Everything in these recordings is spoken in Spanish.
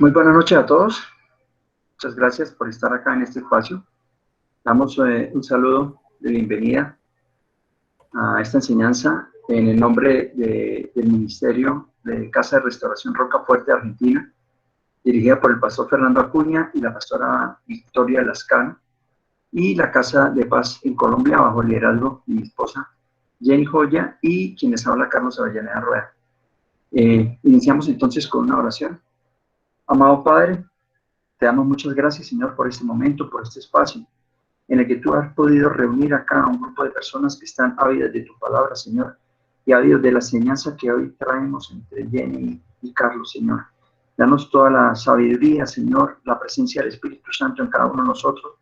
Muy buenas noches a todos. Muchas gracias por estar acá en este espacio. Damos un saludo de bienvenida a esta enseñanza en el nombre del Ministerio de Casa de Restauración Rocafuerte Argentina, dirigida por el pastor Fernando Acuña y la pastora Victoria Lascano, y la Casa de Paz en Colombia, bajo el liderazgo de mi esposa Jenny Joya y quienes habla Carlos Avellaneda Rueda. Iniciamos entonces con una oración. Amado Padre, te damos muchas gracias, Señor, por este momento, por este espacio en el que tú has podido reunir acá a un grupo de personas que están ávidas de tu palabra, Señor, y ávidas de la enseñanza que hoy traemos entre Jenny y Carlos, Señor. Danos toda la sabiduría, Señor, la presencia del Espíritu Santo en cada uno de nosotros,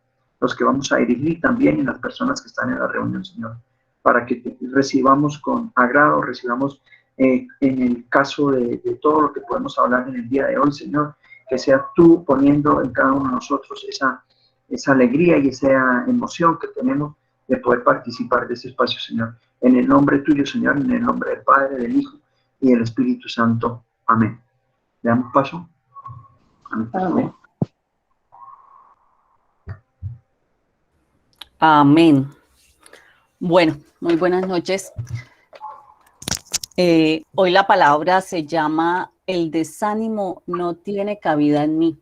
los que vamos a dirigir también en las personas que están en la reunión, Señor, para que recibamos con agrado, recibamos en el caso de todo lo que podemos hablar en el día de hoy, Señor, que sea tú poniendo en cada uno de nosotros esa alegría y esa emoción que tenemos de poder participar de ese espacio, Señor. En el nombre tuyo, Señor, en el nombre del Padre, del Hijo y del Espíritu Santo. Amén. ¿Le damos paso? Amén. Amén. Bueno, muy buenas noches. Hoy la palabra se llama "El desánimo no tiene cabida en mí".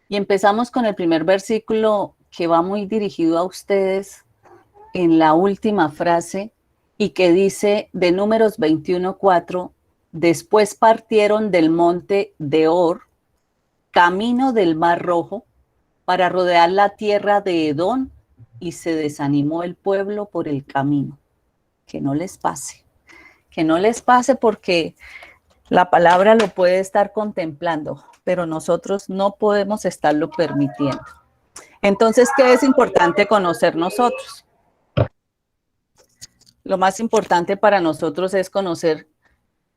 Y empezamos con el primer versículo que va muy dirigido a ustedes en la última frase y que dice de Números 21:4, después partieron del monte de Hor, camino del Mar Rojo, para rodear la tierra de Edom, y se desanimó el pueblo por el camino. Que no les pase. Que no les pase, porque la palabra lo puede estar contemplando, pero nosotros no podemos estarlo permitiendo. Entonces, ¿qué es importante conocer nosotros? Lo más importante para nosotros es conocer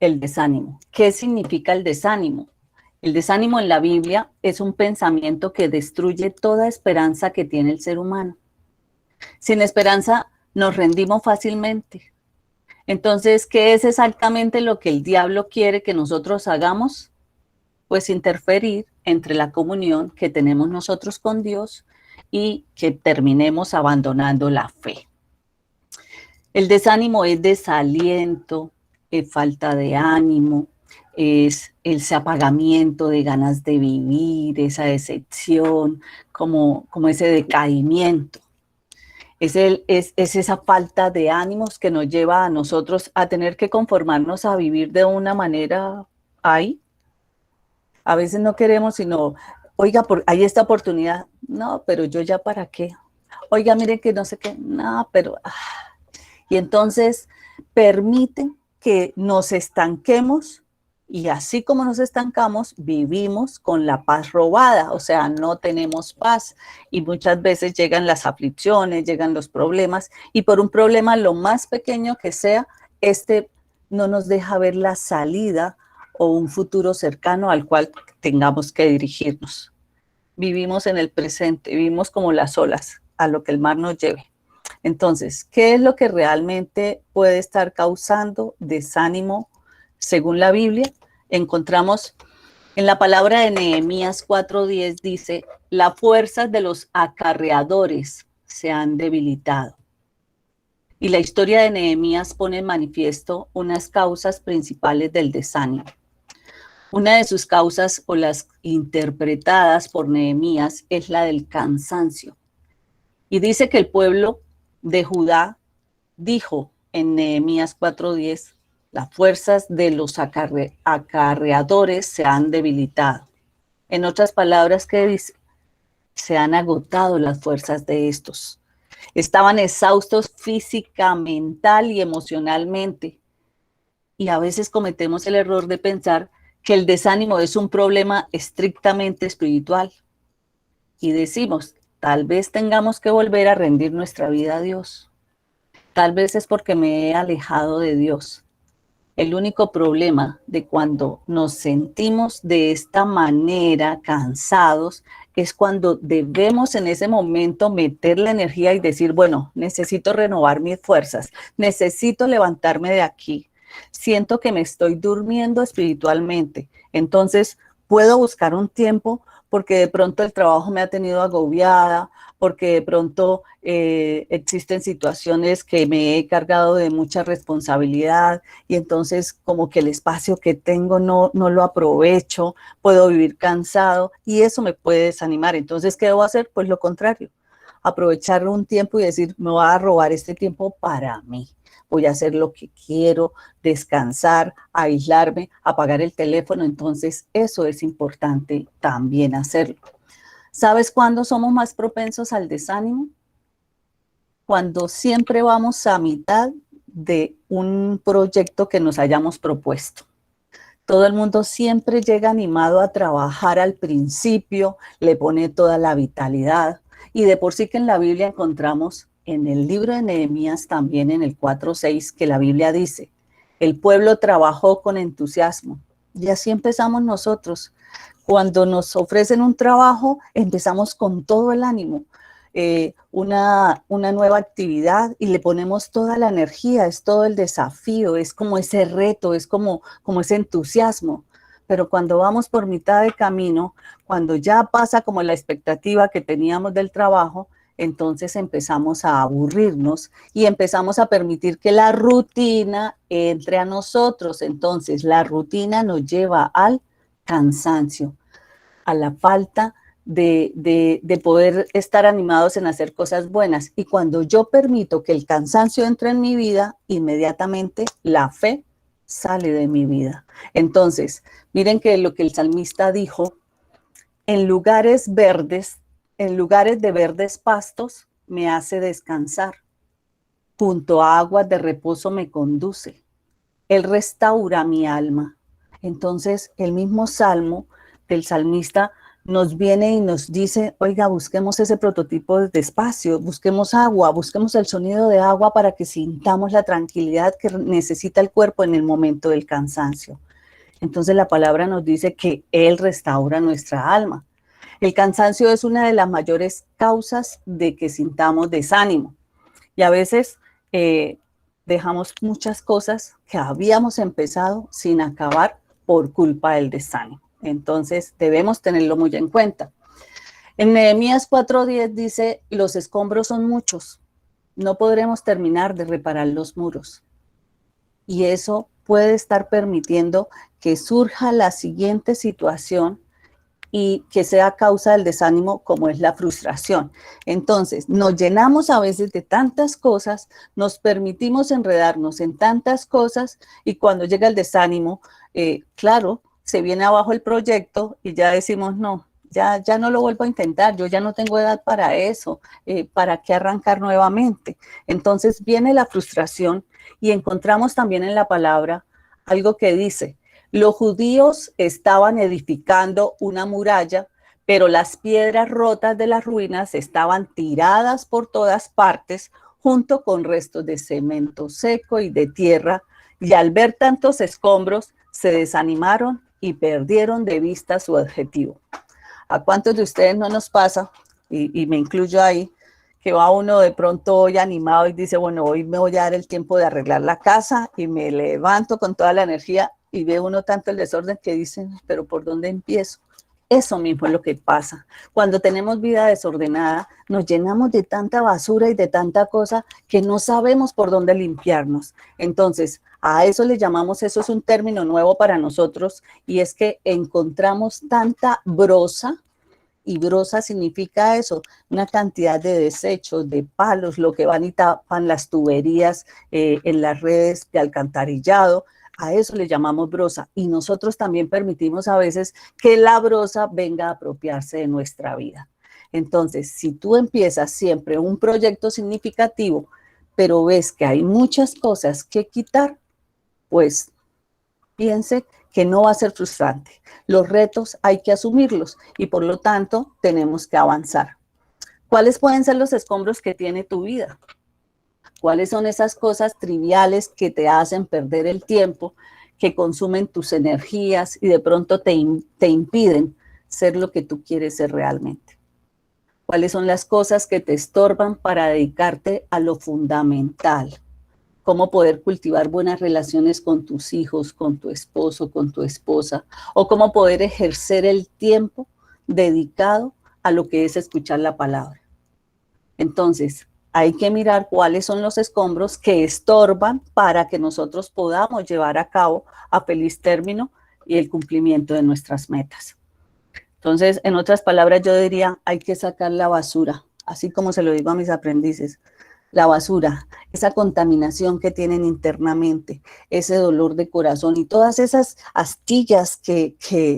el desánimo. ¿Qué significa el desánimo? El desánimo en la Biblia es un pensamiento que destruye toda esperanza que tiene el ser humano. Sin esperanza nos rendimos fácilmente. Entonces, ¿qué es exactamente lo que el diablo quiere que nosotros hagamos? Pues interferir entre la comunión que tenemos nosotros con Dios y que terminemos abandonando la fe. El desánimo es desaliento, es falta de ánimo, es ese apagamiento de ganas de vivir, esa decepción, como ese decaimiento. Es esa falta de ánimos que nos lleva a nosotros a tener que conformarnos a vivir de una manera ahí. A veces no queremos sino, oiga, hay esta oportunidad, no, pero yo ya para qué. Oiga, miren que no sé qué, no, pero... Y entonces permiten que nos estanquemos, y así como nos estancamos, vivimos con la paz robada, o sea, no tenemos paz, y muchas veces llegan las aflicciones, llegan los problemas, y por un problema lo más pequeño que sea, no nos deja ver la salida o un futuro cercano al cual tengamos que dirigirnos. Vivimos en el presente, vivimos como las olas, a lo que el mar nos lleve. Entonces, ¿qué es lo que realmente puede estar causando desánimo según la Biblia? Encontramos en la palabra de Nehemías 4:10, dice, las fuerzas de los acarreadores se han debilitado. Y la historia de Nehemías pone en manifiesto unas causas principales del desánimo. Una de sus causas, o las interpretadas por Nehemías, es la del cansancio. Y dice que el pueblo de Judá dijo en Nehemías 4:10, las fuerzas de los acarreadores se han debilitado. En otras palabras, ¿qué dice? Se han agotado las fuerzas de estos. Estaban exhaustos física, mental y emocionalmente. Y a veces cometemos el error de pensar que el desánimo es un problema estrictamente espiritual. Y decimos, tal vez tengamos que volver a rendir nuestra vida a Dios. Tal vez es porque me he alejado de Dios. El único problema de cuando nos sentimos de esta manera, cansados, es cuando debemos en ese momento meter la energía y decir, bueno, necesito renovar mis fuerzas, necesito levantarme de aquí. Siento que me estoy durmiendo espiritualmente. Entonces, puedo buscar un tiempo porque de pronto el trabajo me ha tenido agobiada, porque de pronto existen situaciones que me he cargado de mucha responsabilidad y entonces como que el espacio que tengo no lo aprovecho, puedo vivir cansado y eso me puede desanimar. Entonces, ¿qué debo hacer? Pues lo contrario, aprovechar un tiempo y decir, me voy a robar este tiempo para mí. Voy a hacer lo que quiero, descansar, aislarme, apagar el teléfono. Entonces, eso es importante también hacerlo. ¿Sabes cuándo somos más propensos al desánimo? Cuando siempre vamos a mitad de un proyecto que nos hayamos propuesto. Todo el mundo siempre llega animado a trabajar al principio, le pone toda la vitalidad. Y de por sí que en la Biblia encontramos, en el libro de Nehemías también en el 4:6, que la Biblia dice, el pueblo trabajó con entusiasmo. Y así empezamos nosotros. Cuando nos ofrecen un trabajo, empezamos con todo el ánimo. Una nueva actividad y le ponemos toda la energía, es todo el desafío, es como ese reto, es como ese entusiasmo. Pero cuando vamos por mitad de camino, cuando ya pasa como la expectativa que teníamos del trabajo, entonces empezamos a aburrirnos y empezamos a permitir que la rutina entre a nosotros. Entonces la rutina nos lleva al cansancio, a la falta de poder estar animados en hacer cosas buenas. Y cuando yo permito que el cansancio entre en mi vida, inmediatamente la fe sale de mi vida. Entonces, miren que lo que el salmista dijo, en lugares verdes, en lugares de verdes pastos, me hace descansar. Junto a aguas de reposo me conduce. Él restaura mi alma. Entonces, el mismo salmo del salmista nos viene y nos dice, oiga, busquemos ese prototipo de espacio, busquemos agua, busquemos el sonido de agua para que sintamos la tranquilidad que necesita el cuerpo en el momento del cansancio. Entonces la palabra nos dice que Él restaura nuestra alma. El cansancio es una de las mayores causas de que sintamos desánimo. Y a veces dejamos muchas cosas que habíamos empezado sin acabar por culpa del desánimo. Entonces debemos tenerlo muy en cuenta. En Nehemías 4:10 dice, los escombros son muchos, no podremos terminar de reparar los muros. Y eso puede estar permitiendo que surja la siguiente situación y que sea causa del desánimo, como es la frustración. Entonces, nos llenamos a veces de tantas cosas, nos permitimos enredarnos en tantas cosas y cuando llega el desánimo, claro, se viene abajo el proyecto y ya decimos, no, ya no lo vuelvo a intentar, yo ya no tengo edad para eso, ¿para qué arrancar nuevamente? Entonces viene la frustración y encontramos también en la palabra algo que dice, los judíos estaban edificando una muralla, pero las piedras rotas de las ruinas estaban tiradas por todas partes, junto con restos de cemento seco y de tierra, y al ver tantos escombros, se desanimaron y perdieron de vista su objetivo. ¿A cuántos de ustedes no nos pasa, y me incluyo ahí, que va uno de pronto hoy animado y dice, bueno, hoy me voy a dar el tiempo de arreglar la casa y me levanto con toda la energía y ve uno tanto el desorden que dicen, pero ¿por dónde empiezo? Eso mismo es lo que pasa. Cuando tenemos vida desordenada, nos llenamos de tanta basura y de tanta cosa que no sabemos por dónde limpiarnos. Entonces, a eso le llamamos, eso es un término nuevo para nosotros, y es que encontramos tanta brosa, y brosa significa eso, una cantidad de desechos, de palos, lo que van y tapan las tuberías en las redes de alcantarillado. A eso le llamamos brosa y nosotros también permitimos a veces que la brosa venga a apropiarse de nuestra vida. Entonces, si tú empiezas siempre un proyecto significativo, pero ves que hay muchas cosas que quitar, pues piense que no va a ser frustrante. Los retos hay que asumirlos y por lo tanto tenemos que avanzar. ¿Cuáles pueden ser los escombros que tiene tu vida? ¿Cuáles son esas cosas triviales que te hacen perder el tiempo, que consumen tus energías y de pronto te impiden ser lo que tú quieres ser realmente? ¿Cuáles son las cosas que te estorban para dedicarte a lo fundamental? cómo poder cultivar buenas relaciones con tus hijos, con tu esposo, con tu esposa, o cómo poder ejercer el tiempo dedicado a lo que es escuchar la palabra. Entonces, hay que mirar cuáles son los escombros que estorban para que nosotros podamos llevar a cabo a feliz término y el cumplimiento de nuestras metas. Entonces, en otras palabras, yo diría, hay que sacar la basura, así como se lo digo a mis aprendices, la basura, esa contaminación que tienen internamente, ese dolor de corazón y todas esas astillas que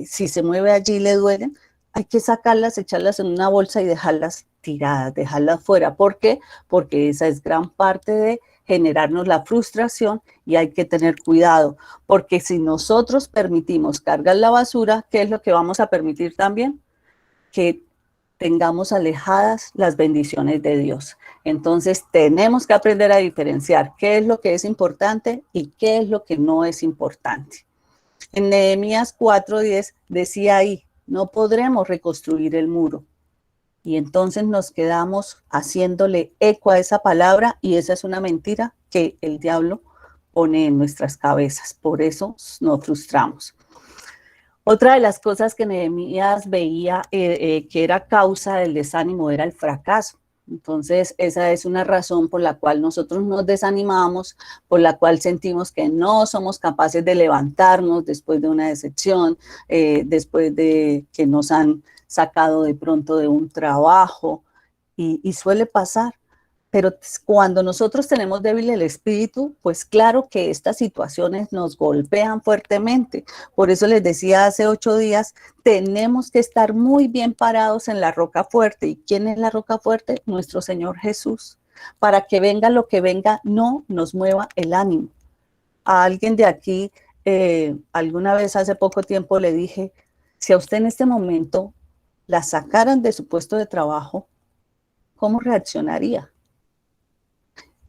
si se mueve allí le duelen, hay que sacarlas, echarlas en una bolsa y dejarlas tiradas, dejarlas fuera. ¿Por qué? Porque esa es gran parte de generarnos la frustración y hay que tener cuidado, porque si nosotros permitimos cargar la basura, ¿qué es lo que vamos a permitir también? Que tengamos alejadas las bendiciones de Dios. Entonces tenemos que aprender a diferenciar qué es lo que es importante y qué es lo que no es importante. En Nehemías 4:10 decía ahí, no podremos reconstruir el muro. Y entonces nos quedamos haciéndole eco a esa palabra y esa es una mentira que el diablo pone en nuestras cabezas. Por eso nos frustramos. Otra de las cosas que Nehemías veía que era causa del desánimo era el fracaso. Entonces, esa es una razón por la cual nosotros nos desanimamos, por la cual sentimos que no somos capaces de levantarnos después de una decepción, después de que nos han sacado de pronto de un trabajo, y suele pasar. Pero cuando nosotros tenemos débil el espíritu, pues claro que estas situaciones nos golpean fuertemente. Por eso les decía hace 8 días, tenemos que estar muy bien parados en la roca fuerte. ¿Y quién es la roca fuerte? Nuestro Señor Jesús. Para que venga lo que venga, no nos mueva el ánimo. A alguien de aquí, alguna vez hace poco tiempo le dije, si a usted en este momento la sacaran de su puesto de trabajo, ¿cómo reaccionaría?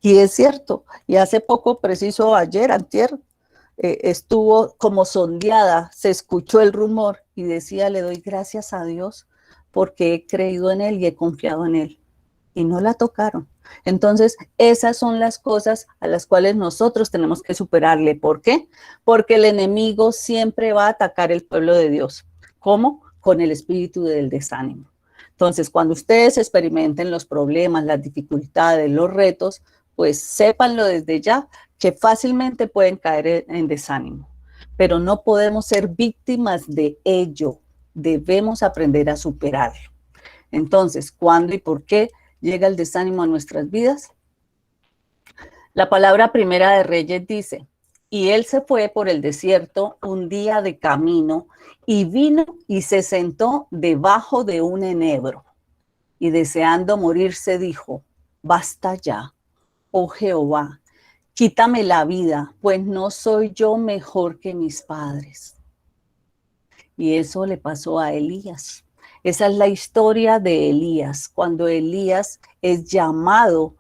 Y es cierto, y hace poco, preciso ayer, antier, estuvo como sondeada, se escuchó el rumor y decía, le doy gracias a Dios porque he creído en Él y he confiado en Él. Y no la tocaron. Entonces, esas son las cosas a las cuales nosotros tenemos que superarle. ¿Por qué? Porque el enemigo siempre va a atacar el pueblo de Dios. ¿Cómo? Con el espíritu del desánimo. Entonces, cuando ustedes experimenten los problemas, las dificultades, los retos, pues sépanlo desde ya que fácilmente pueden caer en desánimo, pero no podemos ser víctimas de ello, debemos aprender a superarlo. Entonces, ¿cuándo y por qué llega el desánimo a nuestras vidas? La palabra primera de Reyes dice, y él se fue por el desierto un día de camino y vino y se sentó debajo de un enebro y deseando morirse dijo, basta ya. Oh Jehová, quítame la vida, pues no soy yo mejor que mis padres. Y eso le pasó a Elías. Esa es la historia de Elías. Cuando Elías es llamado,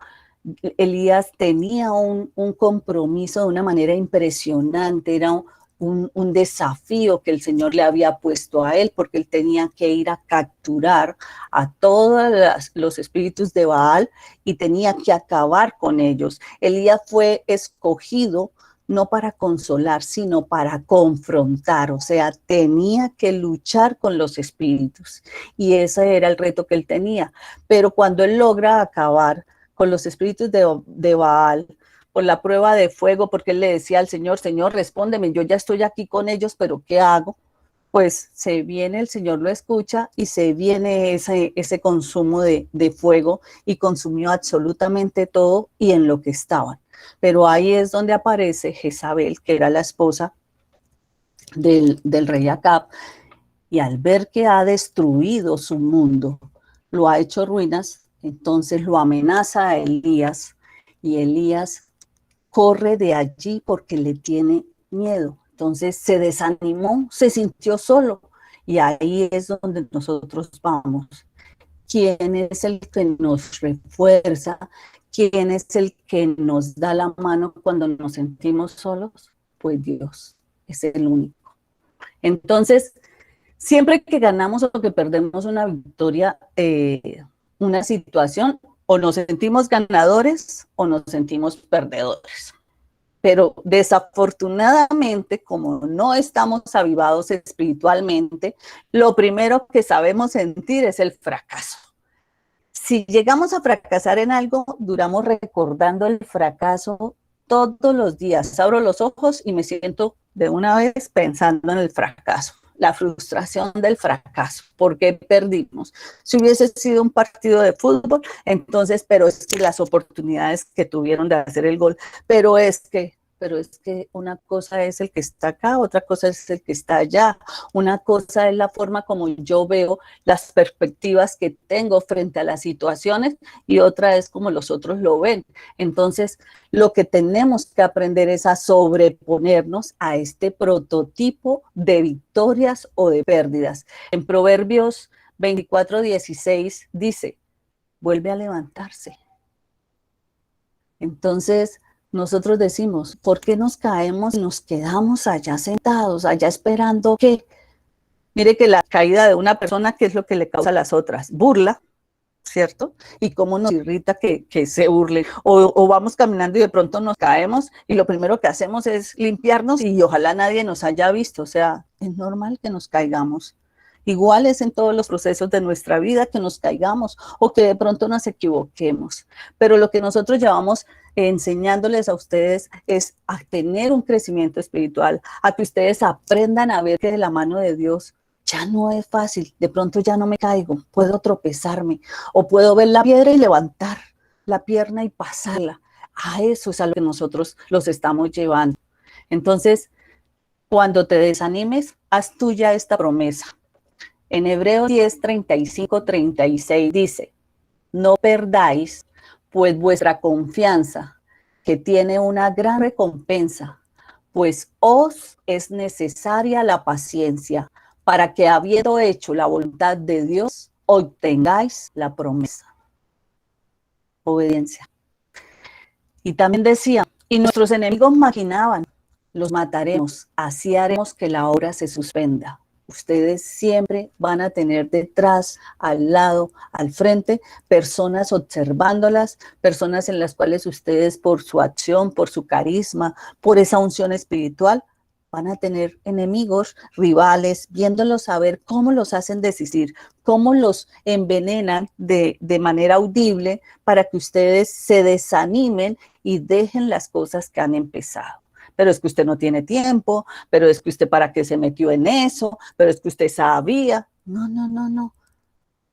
Elías tenía un compromiso de una manera impresionante, era un desafío que el Señor le había puesto a él, porque él tenía que ir a capturar a todos los espíritus de Baal y tenía que acabar con ellos. Elías fue escogido no para consolar, sino para confrontar, o sea, tenía que luchar con los espíritus y ese era el reto que él tenía. Pero cuando él logra acabar con los espíritus de Baal, por la prueba de fuego, porque él le decía al Señor, Señor, respóndeme, yo ya estoy aquí con ellos, pero ¿qué hago? Pues se viene, el Señor lo escucha y se viene ese consumo de fuego y consumió absolutamente todo y en lo que estaban. Pero ahí es donde aparece Jezabel, que era la esposa del rey Acab, y al ver que ha destruido su mundo, lo ha hecho ruinas, entonces lo amenaza a Elías y Elías corre de allí porque le tiene miedo. Entonces se desanimó, se sintió solo y ahí es donde nosotros vamos. ¿Quién es el que nos refuerza? ¿Quién es el que nos da la mano cuando nos sentimos solos? Pues Dios es el único. Entonces, siempre que ganamos o que perdemos una victoria, una situación, o nos sentimos ganadores o nos sentimos perdedores. Pero desafortunadamente, como no estamos avivados espiritualmente, lo primero que sabemos sentir es el fracaso. Si llegamos a fracasar en algo, duramos recordando el fracaso todos los días. Abro los ojos y me siento de una vez pensando en el fracaso, la frustración del fracaso, porque perdimos. Si hubiese sido un partido de fútbol, entonces, pero es que las oportunidades que tuvieron de hacer el gol, pero es que una cosa es el que está acá, otra cosa es el que está allá, una cosa es la forma como yo veo las perspectivas que tengo frente a las situaciones y otra es como los otros lo ven. Entonces, lo que tenemos que aprender es a sobreponernos a este prototipo de victorias o de pérdidas. En Proverbios 24:16 dice, vuelve a levantarse. Entonces, nosotros decimos, ¿por qué nos caemos y nos quedamos allá sentados, allá esperando que? Mire que la caída de una persona, ¿qué es lo que le causa a las otras? Burla, ¿cierto? Y cómo nos irrita que se burle. O vamos caminando y de pronto nos caemos y lo primero que hacemos es limpiarnos y ojalá nadie nos haya visto. O sea, es normal que nos caigamos. Igual es en todos los procesos de nuestra vida que nos caigamos o que de pronto nos equivoquemos. Pero lo que nosotros llevamos enseñándoles a ustedes es a tener un crecimiento espiritual, a que ustedes aprendan a ver que de la mano de Dios ya no es fácil, de pronto ya no me caigo, puedo tropezarme o puedo ver la piedra y levantar la pierna y pasarla. A eso es a lo que nosotros los estamos llevando. Entonces, cuando te desanimes, haz tuya esta promesa. En Hebreos 10:35-36 dice, no perdáis pues vuestra confianza, que tiene una gran recompensa, pues os es necesaria la paciencia, para que habiendo hecho la voluntad de Dios, obtengáis la promesa. Obediencia. Y también decía, y nuestros enemigos maquinaban, los mataremos, así haremos que la obra se suspenda. Ustedes siempre van a tener detrás, al lado, al frente, personas observándolas, personas en las cuales ustedes por su acción, por su carisma, por esa unción espiritual, van a tener enemigos, rivales, viéndolos a ver cómo los hacen desistir, cómo los envenenan de manera audible para que ustedes se desanimen y dejen las cosas que han empezado. Pero es que usted no tiene tiempo, pero es que usted para qué se metió en eso, pero es que usted sabía. No, no, no, no.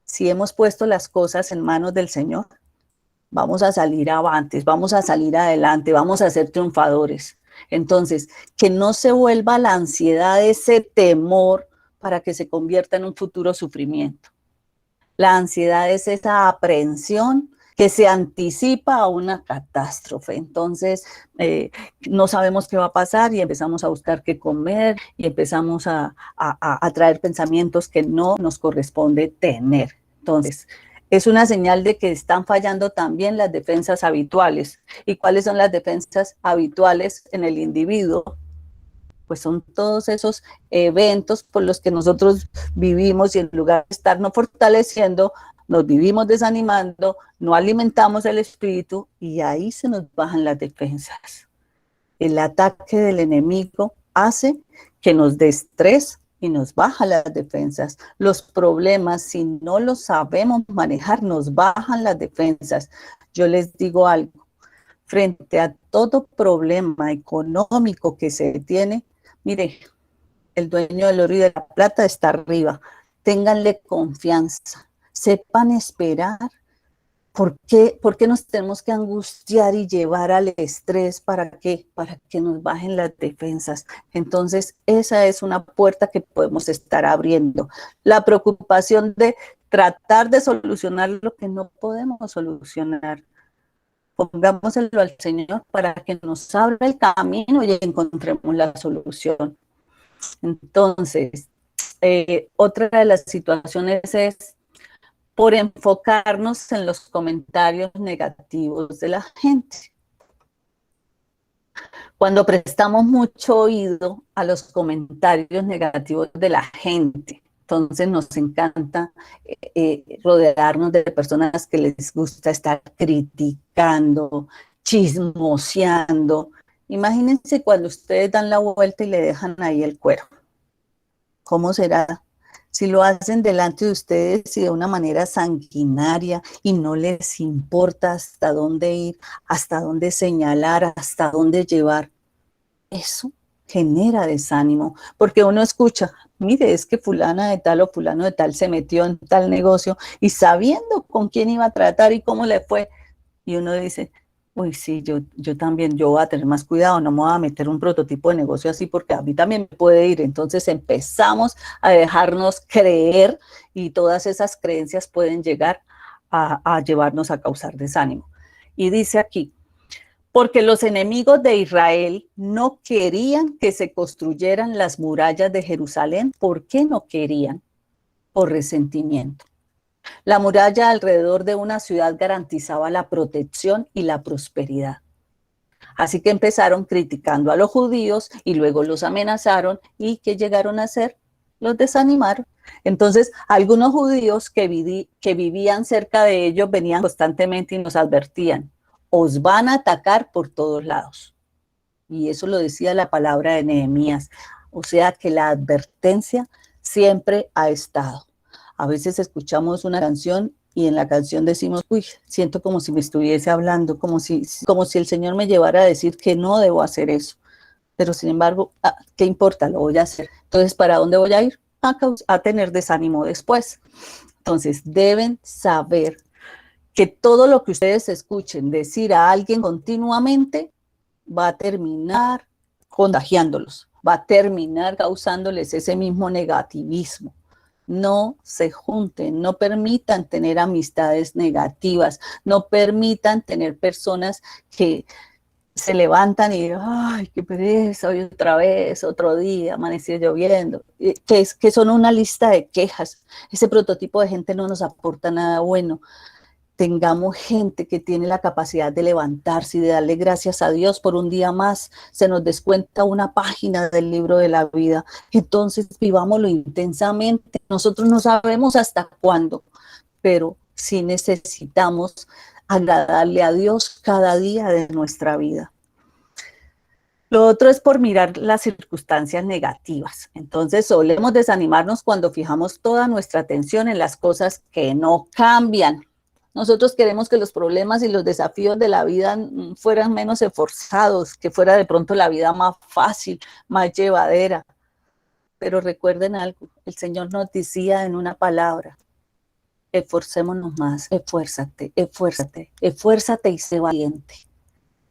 Si hemos puesto las cosas en manos del Señor, vamos a salir avantes, vamos a salir adelante, vamos a ser triunfadores. Entonces, que no se vuelva la ansiedad, ese temor, para que se convierta en un futuro sufrimiento. La ansiedad es esa aprehensión que se anticipa a una catástrofe. Entonces, no sabemos qué va a pasar y empezamos a buscar qué comer y empezamos a traer pensamientos que no nos corresponde tener. Entonces, es una señal de que están fallando también las defensas habituales. ¿Y cuáles son las defensas habituales en el individuo? Pues son todos esos eventos por los que nosotros vivimos y en lugar de estarnos fortaleciendo, nos vivimos desanimando, no alimentamos el espíritu y ahí se nos bajan las defensas. El ataque del enemigo hace que nos dé estrés y nos baja las defensas. Los problemas, si no los sabemos manejar, nos bajan las defensas. Yo les digo algo, frente a todo problema económico que se tiene, mire, el dueño del oro y de la plata está arriba. Ténganle confianza, sepan esperar. ¿Por qué nos tenemos que angustiar y llevar al estrés? ¿Para qué? Para que nos bajen las defensas. Entonces, esa es una puerta que podemos estar abriendo. La preocupación de tratar de solucionar lo que no podemos solucionar. Pongámoselo al Señor para que nos abra el camino y encontremos la solución. Entonces, otra de las situaciones es por enfocarnos en los comentarios negativos de la gente. Cuando prestamos mucho oído a los comentarios negativos de la gente, entonces nos encanta rodearnos de personas que les gusta estar criticando, chismoseando. Imagínense cuando ustedes dan la vuelta y le dejan ahí el cuero. ¿Cómo será? Si lo hacen delante de ustedes y de una manera sanguinaria y no les importa hasta dónde ir, hasta dónde señalar, hasta dónde llevar, eso genera desánimo, porque uno escucha, mire, es que fulana de tal o fulano de tal se metió en tal negocio y sabiendo con quién iba a tratar y cómo le fue, y uno dice, uy, sí, yo también, yo voy a tener más cuidado, no me voy a meter un prototipo de negocio así porque a mí también me puede ir. Entonces empezamos a dejarnos creer y todas esas creencias pueden llegar a llevarnos a causar desánimo. Y dice aquí, porque los enemigos de Israel no querían que se construyeran las murallas de Jerusalén. ¿Por qué no querían? Por resentimiento. La muralla alrededor de una ciudad garantizaba la protección y la prosperidad. Así que empezaron criticando a los judíos y luego los amenazaron y ¿qué llegaron a hacer? Los desanimaron. Entonces, algunos judíos que vivían cerca de ellos venían constantemente y nos advertían, os van a atacar por todos lados. Y eso lo decía la palabra de Nehemías. O sea que la advertencia siempre ha estado. A veces escuchamos una canción y en la canción decimos, uy, siento como si me estuviese hablando, como si el Señor me llevara a decir que no debo hacer eso. Pero sin embargo, ¿qué importa? Lo voy a hacer. Entonces, ¿para dónde voy a ir? A tener desánimo después. Entonces, deben saber que todo lo que ustedes escuchen decir a alguien continuamente va a terminar contagiándolos, va a terminar causándoles ese mismo negativismo. No se junten, no permitan tener amistades negativas, no permitan tener personas que se levantan y digan, ay, qué pereza, hoy otra vez, otro día, amaneció lloviendo, que son una lista de quejas. Ese prototipo de gente no nos aporta nada bueno. Tengamos gente que tiene la capacidad de levantarse y de darle gracias a Dios por un día más. Se nos descuenta una página del libro de la vida. Entonces vivámoslo intensamente. Nosotros no sabemos hasta cuándo, pero sí necesitamos agradarle a Dios cada día de nuestra vida. Lo otro es por mirar las circunstancias negativas. Entonces solemos desanimarnos cuando fijamos toda nuestra atención en las cosas que no cambian. Nosotros queremos que los problemas y los desafíos de la vida fueran menos esforzados, que fuera de pronto la vida más fácil, más llevadera. Pero recuerden algo, el Señor nos decía en una palabra, esforcémonos más, esfuérzate, esfuérzate, esfuérzate y sé valiente.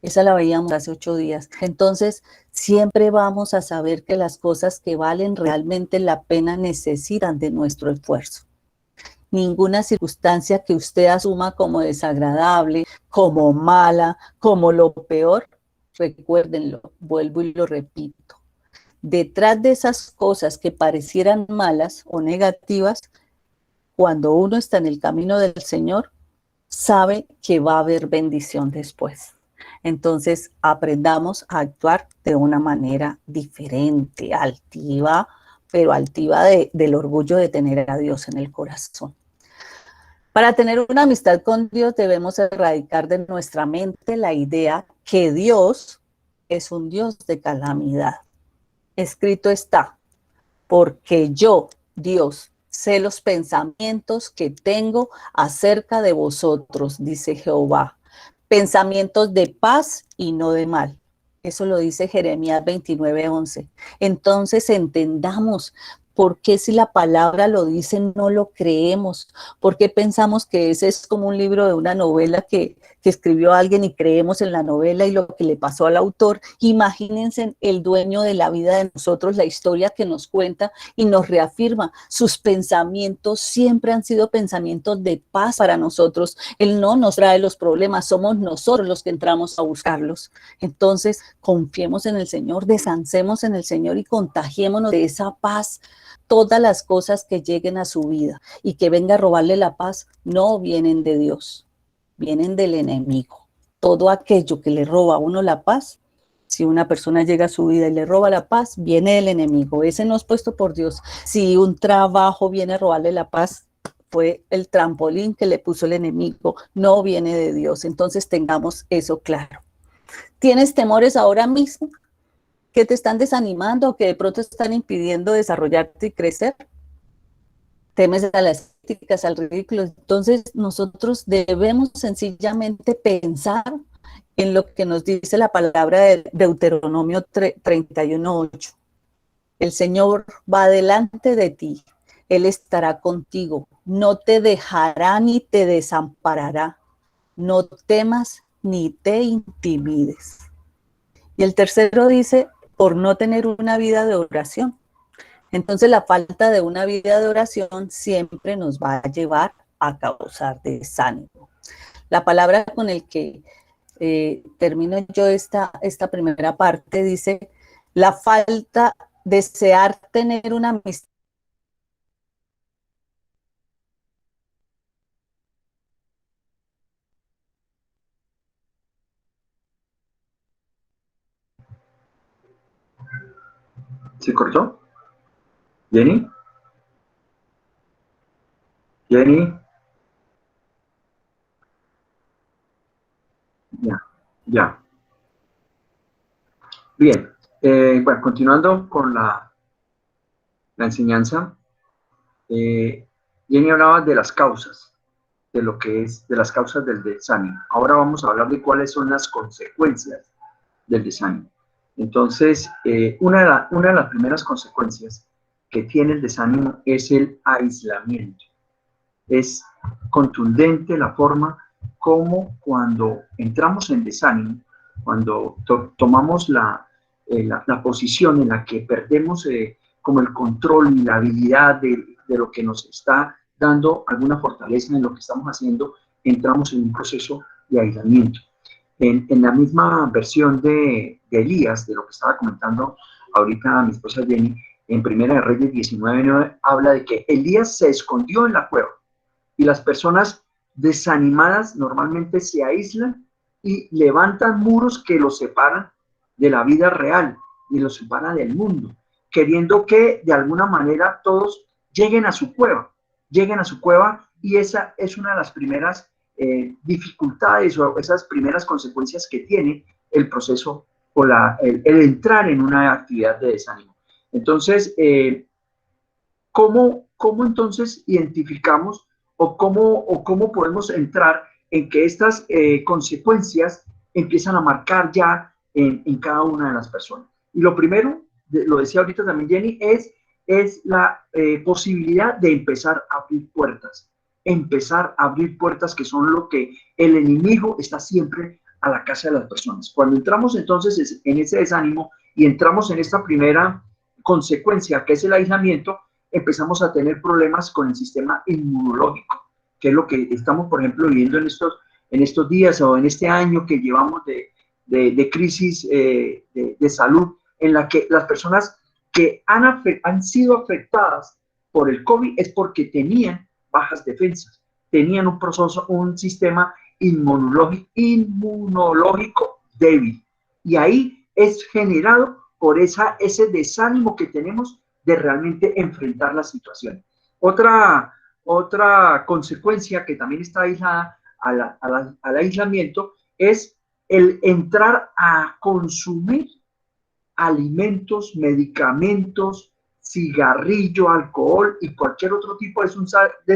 Esa la veíamos hace 8 días. Entonces, siempre vamos a saber que las cosas que valen realmente la pena necesitan de nuestro esfuerzo. Ninguna circunstancia que usted asuma como desagradable, como mala, como lo peor, recuérdenlo, vuelvo y lo repito. Detrás de esas cosas que parecieran malas o negativas, cuando uno está en el camino del Señor, sabe que va a haber bendición después. Entonces, aprendamos a actuar de una manera diferente, altiva, pero altiva del orgullo de tener a Dios en el corazón. Para tener una amistad con Dios debemos erradicar de nuestra mente la idea que Dios es un Dios de calamidad. Escrito está, porque yo, Dios, sé los pensamientos que tengo acerca de vosotros, dice Jehová. Pensamientos de paz y no de mal. Eso lo dice Jeremías 29:11. Entonces entendamos por qué si la palabra lo dice no lo creemos, por qué pensamos que ese es como un libro de una novela que escribió alguien y creemos en la novela y lo que le pasó al autor. Imagínense el dueño de la vida de nosotros, la historia que nos cuenta y nos reafirma. Sus pensamientos siempre han sido pensamientos de paz para nosotros. Él no nos trae los problemas, somos nosotros los que entramos a buscarlos. Entonces, confiemos en el Señor, descansemos en el Señor y contagiémonos de esa paz. Todas las cosas que lleguen a su vida y que venga a robarle la paz no vienen de Dios, vienen del enemigo. Todo aquello que le roba a uno la paz, si una persona llega a su vida y le roba la paz, viene del enemigo. Ese no es puesto por Dios. Si un trabajo viene a robarle la paz, fue el trampolín que le puso el enemigo, no viene de Dios. Entonces tengamos eso claro. ¿Tienes temores ahora mismo que te están desanimando o que de pronto están impidiendo desarrollarte y crecer? ¿Temes a las críticas, al ridículo? Entonces nosotros debemos sencillamente pensar en lo que nos dice la palabra de Deuteronomio 31:8. El Señor va delante de ti, Él estará contigo, no te dejará ni te desamparará, no temas ni te intimides. Y el tercero dice, por no tener una vida de oración. Entonces la falta de una vida de oración siempre nos va a llevar a causar desánimo. La palabra con el que termino yo esta primera parte dice, la falta, desear tener una amistad. ¿Se cortó? ¿Jenny? ¿Jenny? Ya, ya. Bien. Bueno, continuando con la enseñanza, Jenny hablaba de las causas, de lo que es, de las causas del desánimo. Ahora vamos a hablar de cuáles son las consecuencias del desánimo. Entonces, una de las primeras consecuencias que tiene el desánimo es el aislamiento. Es contundente la forma como cuando entramos en desánimo, cuando tomamos la posición en la que perdemos como el control y la habilidad de lo que nos está dando alguna fortaleza en lo que estamos haciendo, entramos en un proceso de aislamiento. En la misma versión de Elías, de lo que estaba comentando ahorita mi esposa Jenny, en Primera de Reyes 19:9, habla de que Elías se escondió en la cueva y las personas desanimadas normalmente se aíslan y levantan muros que los separan de la vida real y los separan del mundo, queriendo que de alguna manera todos lleguen a su cueva, y esa es una de las primeras dificultades o esas primeras consecuencias que tiene el proceso o el entrar en una actividad de desánimo. Entonces, ¿cómo entonces identificamos o cómo podemos entrar en que estas consecuencias empiezan a marcar ya en cada una de las personas? Y lo primero, lo decía ahorita también Jenny, es la posibilidad de empezar a abrir puertas que son lo que el enemigo está siempre a la casa de las personas. Cuando entramos entonces en ese desánimo y entramos en esta primera consecuencia que es el aislamiento, empezamos a tener problemas con el sistema inmunológico, que es lo que estamos, por ejemplo, viviendo en estos días o en este año que llevamos de crisis de salud, en la que las personas que han sido afectadas por el COVID es porque tenían bajas defensas, tenían un sistema inmunológico débil. Y ahí es generado por ese desánimo que tenemos de realmente enfrentar la situación. Otra consecuencia que también está aislada al aislamiento es el entrar a consumir alimentos, medicamentos, cigarrillo, alcohol y cualquier otro tipo de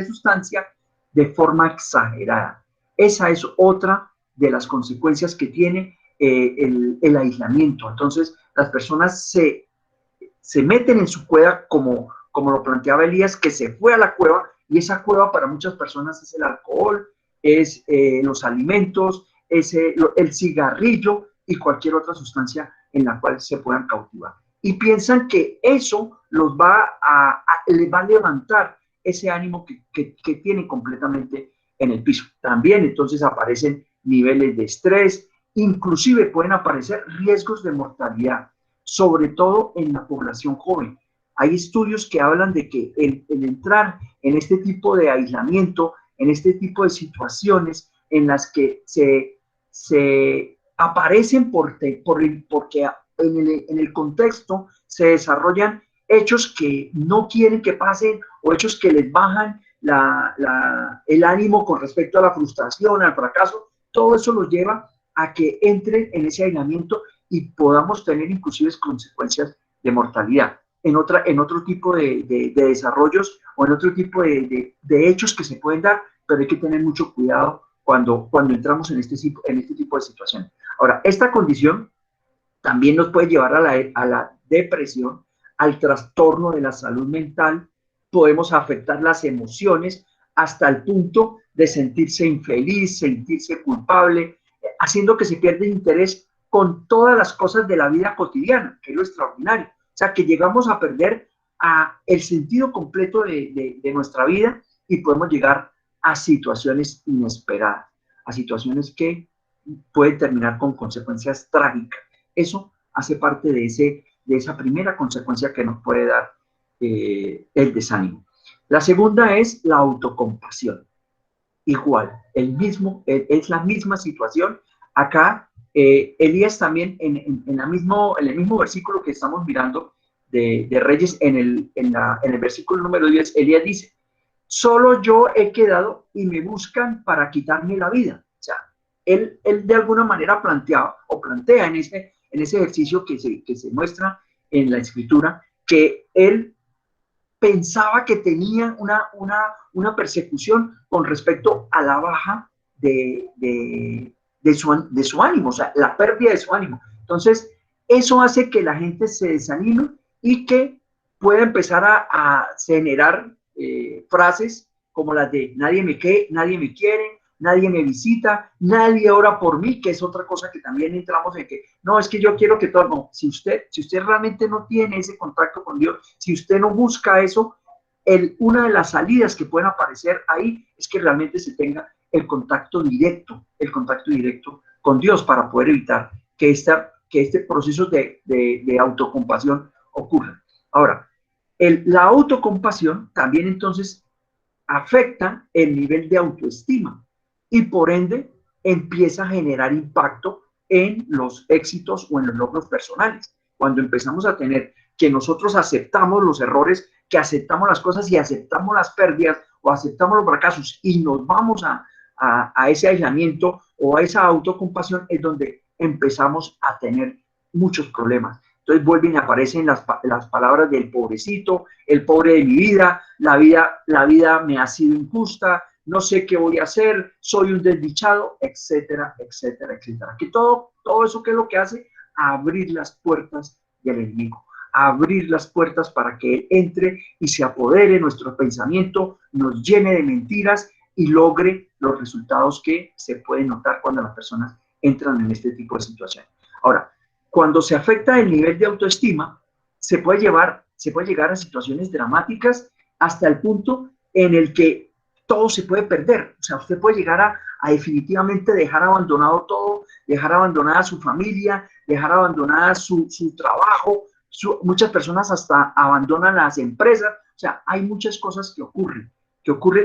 sustancia de forma exagerada. Esa es otra de las consecuencias que tiene el aislamiento. Entonces, las personas se meten en su cueva, como lo planteaba Elías, que se fue a la cueva, y esa cueva para muchas personas es el alcohol, es los alimentos, es el cigarrillo y cualquier otra sustancia en la cual se puedan cautivar. Y piensan que eso les va a levantar ese ánimo que tienen completamente en el piso. También entonces aparecen niveles de estrés, inclusive pueden aparecer riesgos de mortalidad, sobre todo en la población joven. Hay estudios que hablan de que el entrar en este tipo de aislamiento, en este tipo de situaciones en las que se aparecen porque en el contexto se desarrollan hechos que no quieren que pasen o hechos que les bajan el ánimo con respecto a la frustración, al fracaso, todo eso los lleva a que entre en ese aislamiento y podamos tener inclusive consecuencias de mortalidad en otro tipo de desarrollos o en otro tipo de hechos que se pueden dar, pero hay que tener mucho cuidado cuando entramos en este tipo de situaciones. Ahora, esta condición también nos puede llevar a la depresión, al trastorno de la salud mental, podemos afectar las emociones hasta el punto de sentirse infeliz, sentirse culpable, haciendo que se pierda interés con todas las cosas de la vida cotidiana, que es lo extraordinario. O sea, que llegamos a perder el sentido completo de nuestra vida y podemos llegar a situaciones inesperadas, a situaciones que pueden terminar con consecuencias trágicas. Eso hace parte de esa primera consecuencia que nos puede dar el desánimo. La segunda es la autocompasión. Igual, es la misma situación. Acá, Elías también, en el mismo versículo que estamos mirando de Reyes, en el versículo número 10, Elías dice, solo yo he quedado y me buscan para quitarme la vida. O sea, él de alguna manera plantea en ese ejercicio que se muestra en la escritura, que él pensaba que tenía una persecución con respecto a la baja de su ánimo, o sea, la pérdida de su ánimo. Entonces, eso hace que la gente se desanime y que pueda empezar a generar frases como las de nadie me quiere, nadie me visita, nadie ora por mí, que es otra cosa que también entramos en que, no, es que yo quiero que todo, no, si usted realmente no tiene ese contacto con Dios, si usted no busca eso, una de las salidas que pueden aparecer ahí es que realmente se tenga el contacto directo con Dios para poder evitar que este proceso de autocompasión ocurra. Ahora, la autocompasión también entonces afecta el nivel de autoestima y por ende empieza a generar impacto en los éxitos o en los logros personales. Cuando empezamos a tener que nosotros aceptamos los errores, que aceptamos las cosas y aceptamos las pérdidas o aceptamos los fracasos y nos vamos a ese aislamiento o a esa autocompasión, es donde empezamos a tener muchos problemas. Entonces vuelven y aparecen las palabras del pobrecito, el pobre de mi vida, la vida me ha sido injusta, no sé qué voy a hacer, soy un desdichado, etcétera, etcétera, etcétera. Que todo eso, ¿qué es lo que hace? Abrir las puertas del enemigo, abrir las puertas para que él entre y se apodere nuestro pensamiento, nos llene de mentiras y logre los resultados que se pueden notar cuando las personas entran en este tipo de situaciones. Ahora, cuando se afecta el nivel de autoestima, se puede llegar a situaciones dramáticas hasta el punto en el que todo se puede perder. O sea, usted puede llegar a definitivamente dejar abandonado todo, dejar abandonada su familia, dejar abandonada su trabajo. Muchas personas hasta abandonan las empresas. O sea, hay muchas cosas que ocurren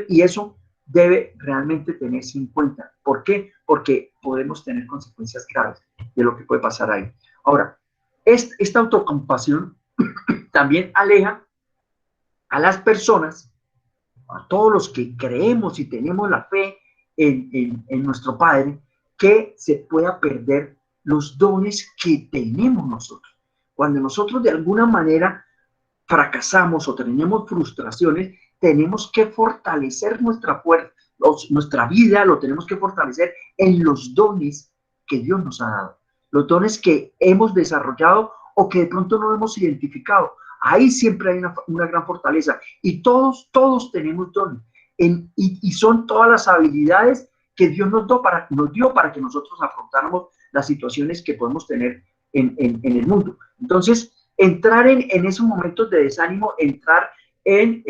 y eso debe realmente tenerse en cuenta. ¿Por qué? Porque podemos tener consecuencias graves de lo que puede pasar ahí. Ahora, esta autocompasión también aleja a las personas, a todos los que creemos y tenemos la fe en nuestro Padre, que se pueda perder los dones que tenemos nosotros. Cuando nosotros de alguna manera fracasamos o tenemos frustraciones, tenemos que fortalecer nuestra vida, lo tenemos que fortalecer en los dones que Dios nos ha dado, los dones que hemos desarrollado o que de pronto no hemos identificado. Ahí siempre hay una gran fortaleza y todos tenemos dones y son todas las habilidades que Dios nos dio para que nosotros afrontáramos las situaciones que podemos tener en el mundo. Entonces, entrar en esos momentos de desánimo, entrar en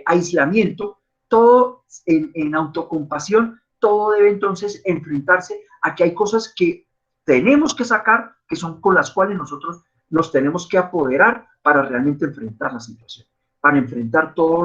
aislamiento, todo en autocompasión, todo debe entonces enfrentarse a que hay cosas que tenemos que sacar, que son con las cuales nosotros nos tenemos que apoderar para realmente enfrentar la situación, para enfrentar todo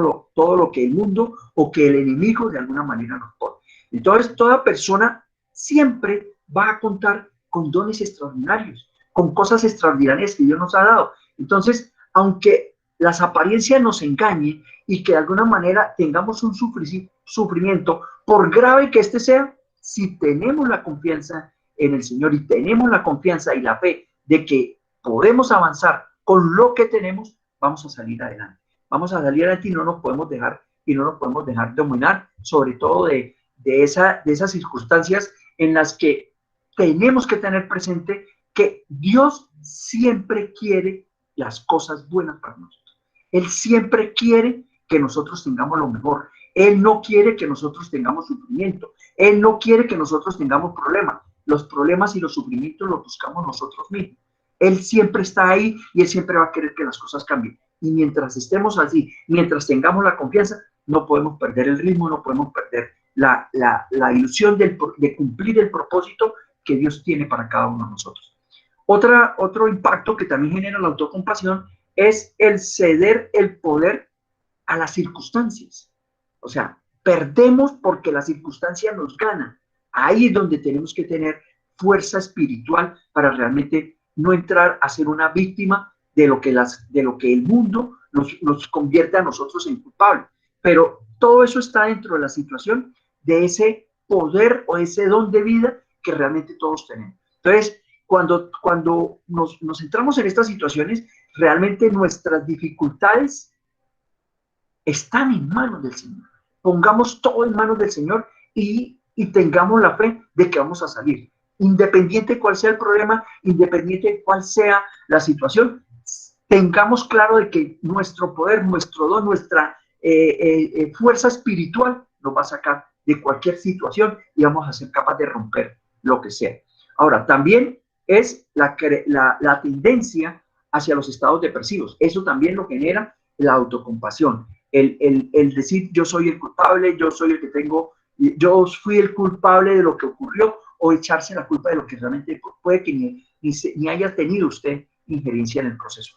lo que el mundo o que el enemigo de alguna manera nos pone. Entonces, toda persona siempre va a contar con dones extraordinarios, con cosas extraordinarias que Dios nos ha dado. Entonces, aunque las apariencias nos engañen y que de alguna manera tengamos un sufrimiento, por grave que este sea, si tenemos la confianza en el Señor y tenemos la confianza y la fe de que podemos avanzar con lo que tenemos, vamos a salir adelante. Vamos a salir adelante y no nos podemos dejar dominar, sobre todo de esas circunstancias en las que tenemos que tener presente que Dios siempre quiere las cosas buenas para nosotros. Él siempre quiere que nosotros tengamos lo mejor. Él no quiere que nosotros tengamos sufrimiento. Él no quiere que nosotros tengamos problemas. Los problemas y los sufrimientos los buscamos nosotros mismos. Él siempre está ahí y Él siempre va a querer que las cosas cambien. Y mientras estemos así, mientras tengamos la confianza, no podemos perder el ritmo, no podemos perder la ilusión de cumplir el propósito que Dios tiene para cada uno de nosotros. Otro impacto que también genera la autocompasión es el ceder el poder a las circunstancias. O sea, perdemos porque la circunstancia nos gana. Ahí es donde tenemos que tener fuerza espiritual para realmente no entrar a ser una víctima de lo que el mundo nos convierte a nosotros en culpables. Pero todo eso está dentro de la situación de ese poder o ese don de vida que realmente todos tenemos. Entonces, cuando nos centramos en estas situaciones, realmente nuestras dificultades están en manos del Señor. Pongamos todo en manos del Señor y tengamos la fe de que vamos a salir. Independiente cuál sea el problema, independiente de cuál sea la situación, tengamos claro de que nuestro poder, nuestro don, nuestra fuerza espiritual nos va a sacar de cualquier situación y vamos a ser capaces de romper lo que sea. Ahora, también es la tendencia hacia los estados depresivos. Eso también lo genera la autocompasión. El decir yo soy el culpable, yo soy el que tengo, yo fui el culpable de lo que ocurrió, o echarse la culpa de lo que realmente puede que ni haya tenido usted injerencia en el proceso.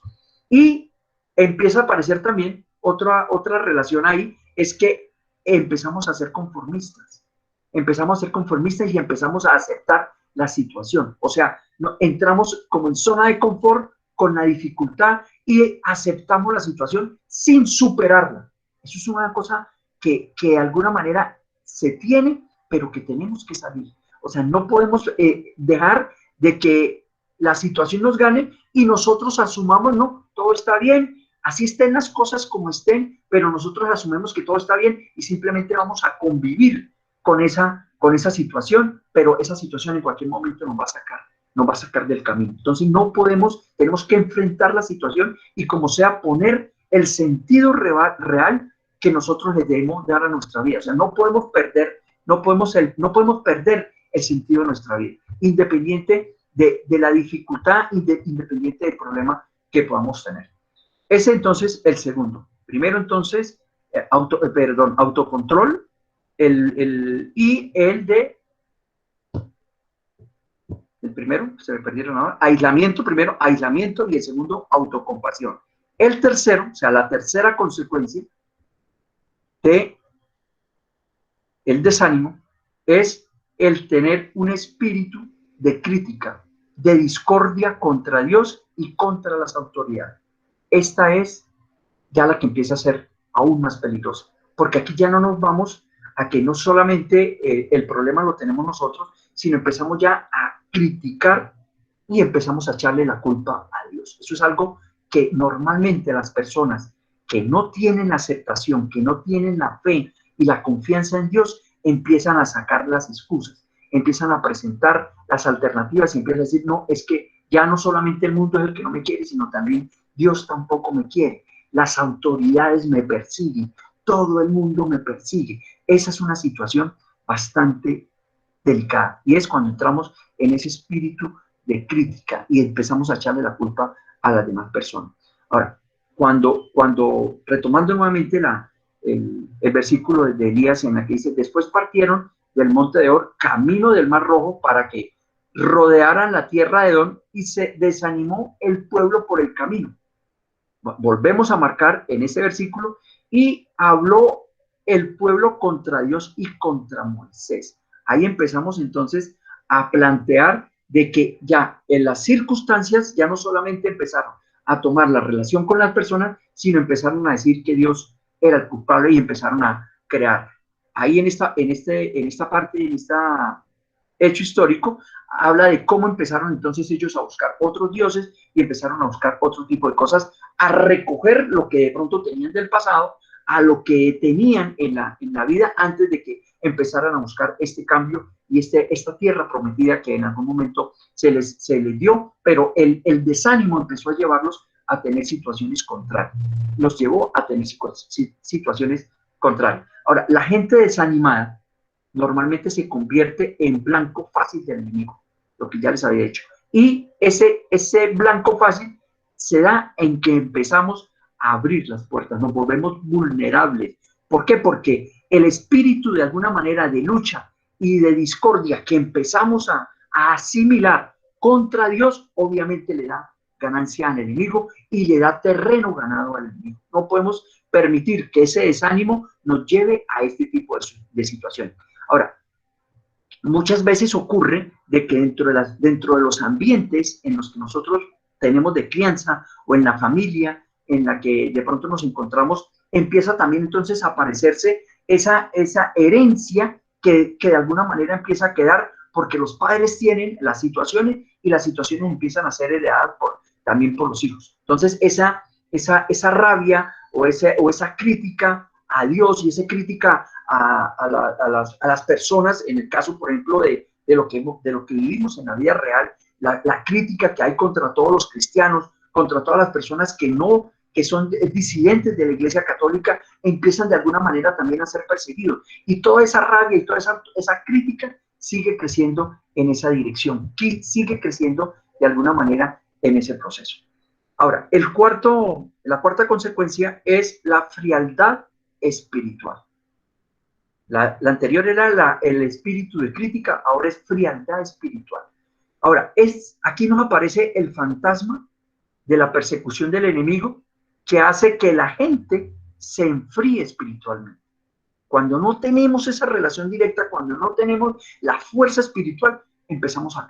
Y empieza a aparecer también otra relación ahí, es que empezamos a ser conformistas. Empezamos a ser conformistas y empezamos a aceptar la situación. O sea, entramos como en zona de confort con la dificultad y aceptamos la situación sin superarla. Eso es una cosa que de alguna manera se tiene, pero que tenemos que salir. O sea, no podemos dejar de que la situación nos gane y nosotros asumamos, no, todo está bien, así estén las cosas como estén, pero nosotros asumimos que todo está bien y simplemente vamos a convivir con esa situación, pero esa situación en cualquier momento nos va a sacar del camino. Entonces no podemos, tenemos que enfrentar la situación y como sea poner el sentido real que nosotros le debemos dar a nuestra vida. O sea, no podemos perder el sentido de nuestra vida, independiente de la dificultad, independiente del problema que podamos tener. Ese entonces el segundo. Primero entonces, autocontrol, y el primero, se me perdieron ahora, aislamiento primero, aislamiento, y el segundo, autocompasión. El tercero, o sea, la tercera consecuencia de el desánimo es el tener un espíritu de crítica, de discordia contra Dios y contra las autoridades. Esta es ya la que empieza a ser aún más peligrosa, porque aquí ya no nos vamos a que no solamente el problema lo tenemos nosotros, sino empezamos ya a criticar y empezamos a echarle la culpa a Dios. Eso es algo que normalmente las personas que no tienen la aceptación, que no tienen la fe y la confianza en Dios, empiezan a sacar las excusas, empiezan a presentar las alternativas y empiezan a decir, no, es que ya no solamente el mundo es el que no me quiere, sino también Dios tampoco me quiere. Las autoridades me persiguen, todo el mundo me persigue. Esa es una situación bastante delicada y es cuando entramos en ese espíritu de crítica y empezamos a echarle la culpa a las demás personas. Ahora, cuando retomando nuevamente el versículo de Elías en la que dice, después partieron del monte de Or, camino del Mar Rojo, para que rodearan la tierra de Edom, y se desanimó el pueblo por el camino. Volvemos a marcar en ese versículo, y habló el pueblo contra Dios y contra Moisés. Ahí empezamos entonces a plantear de que ya en las circunstancias ya no solamente empezaron a tomar la relación con las personas, sino empezaron a decir que Dios era el culpable y empezaron a crear. Ahí en esta parte, hecho histórico, habla de cómo empezaron entonces ellos a buscar otros dioses y empezaron a buscar otro tipo de cosas, a recoger lo que de pronto tenían del pasado, a lo que tenían en la vida antes de que empezaran a buscar este cambio y esta tierra prometida que en algún momento se les dio, pero el desánimo empezó a llevarlos a tener situaciones contrarias, los llevó a tener situaciones contrarias. Ahora, la gente desanimada normalmente se convierte en blanco fácil del enemigo, lo que ya les había dicho. Y ese blanco fácil se da en que empezamos a abrir las puertas, nos volvemos vulnerables. ¿Por qué? Porque el espíritu de alguna manera de lucha y de discordia que empezamos a asimilar contra Dios, obviamente le da ganancia al enemigo y le da terreno ganado al enemigo. No podemos permitir que ese desánimo nos lleve a este tipo de situaciones. Ahora, muchas veces ocurre de que dentro de los ambientes en los que nosotros tenemos de crianza o en la familia en la que de pronto nos encontramos, empieza también entonces a aparecerse esa herencia que de alguna manera empieza a quedar porque los padres tienen las situaciones y las situaciones empiezan a ser heredadas también por los hijos. Entonces esa rabia o esa crítica a Dios y esa crítica a las personas, en el caso, por ejemplo, de lo que vivimos en la vida real, la crítica que hay contra todos los cristianos, contra todas las personas que son disidentes de la Iglesia Católica, empiezan de alguna manera también a ser perseguidos. Y toda esa rabia y toda esa crítica sigue creciendo en esa dirección, sigue creciendo de alguna manera en ese proceso. Ahora, la cuarta consecuencia es la frialdad espiritual. La anterior era el espíritu de crítica, ahora es frialdad espiritual. Ahora, aquí nos aparece el fantasma de la persecución del enemigo que hace que la gente se enfríe espiritualmente. Cuando no tenemos esa relación directa, cuando no tenemos la fuerza espiritual, empezamos a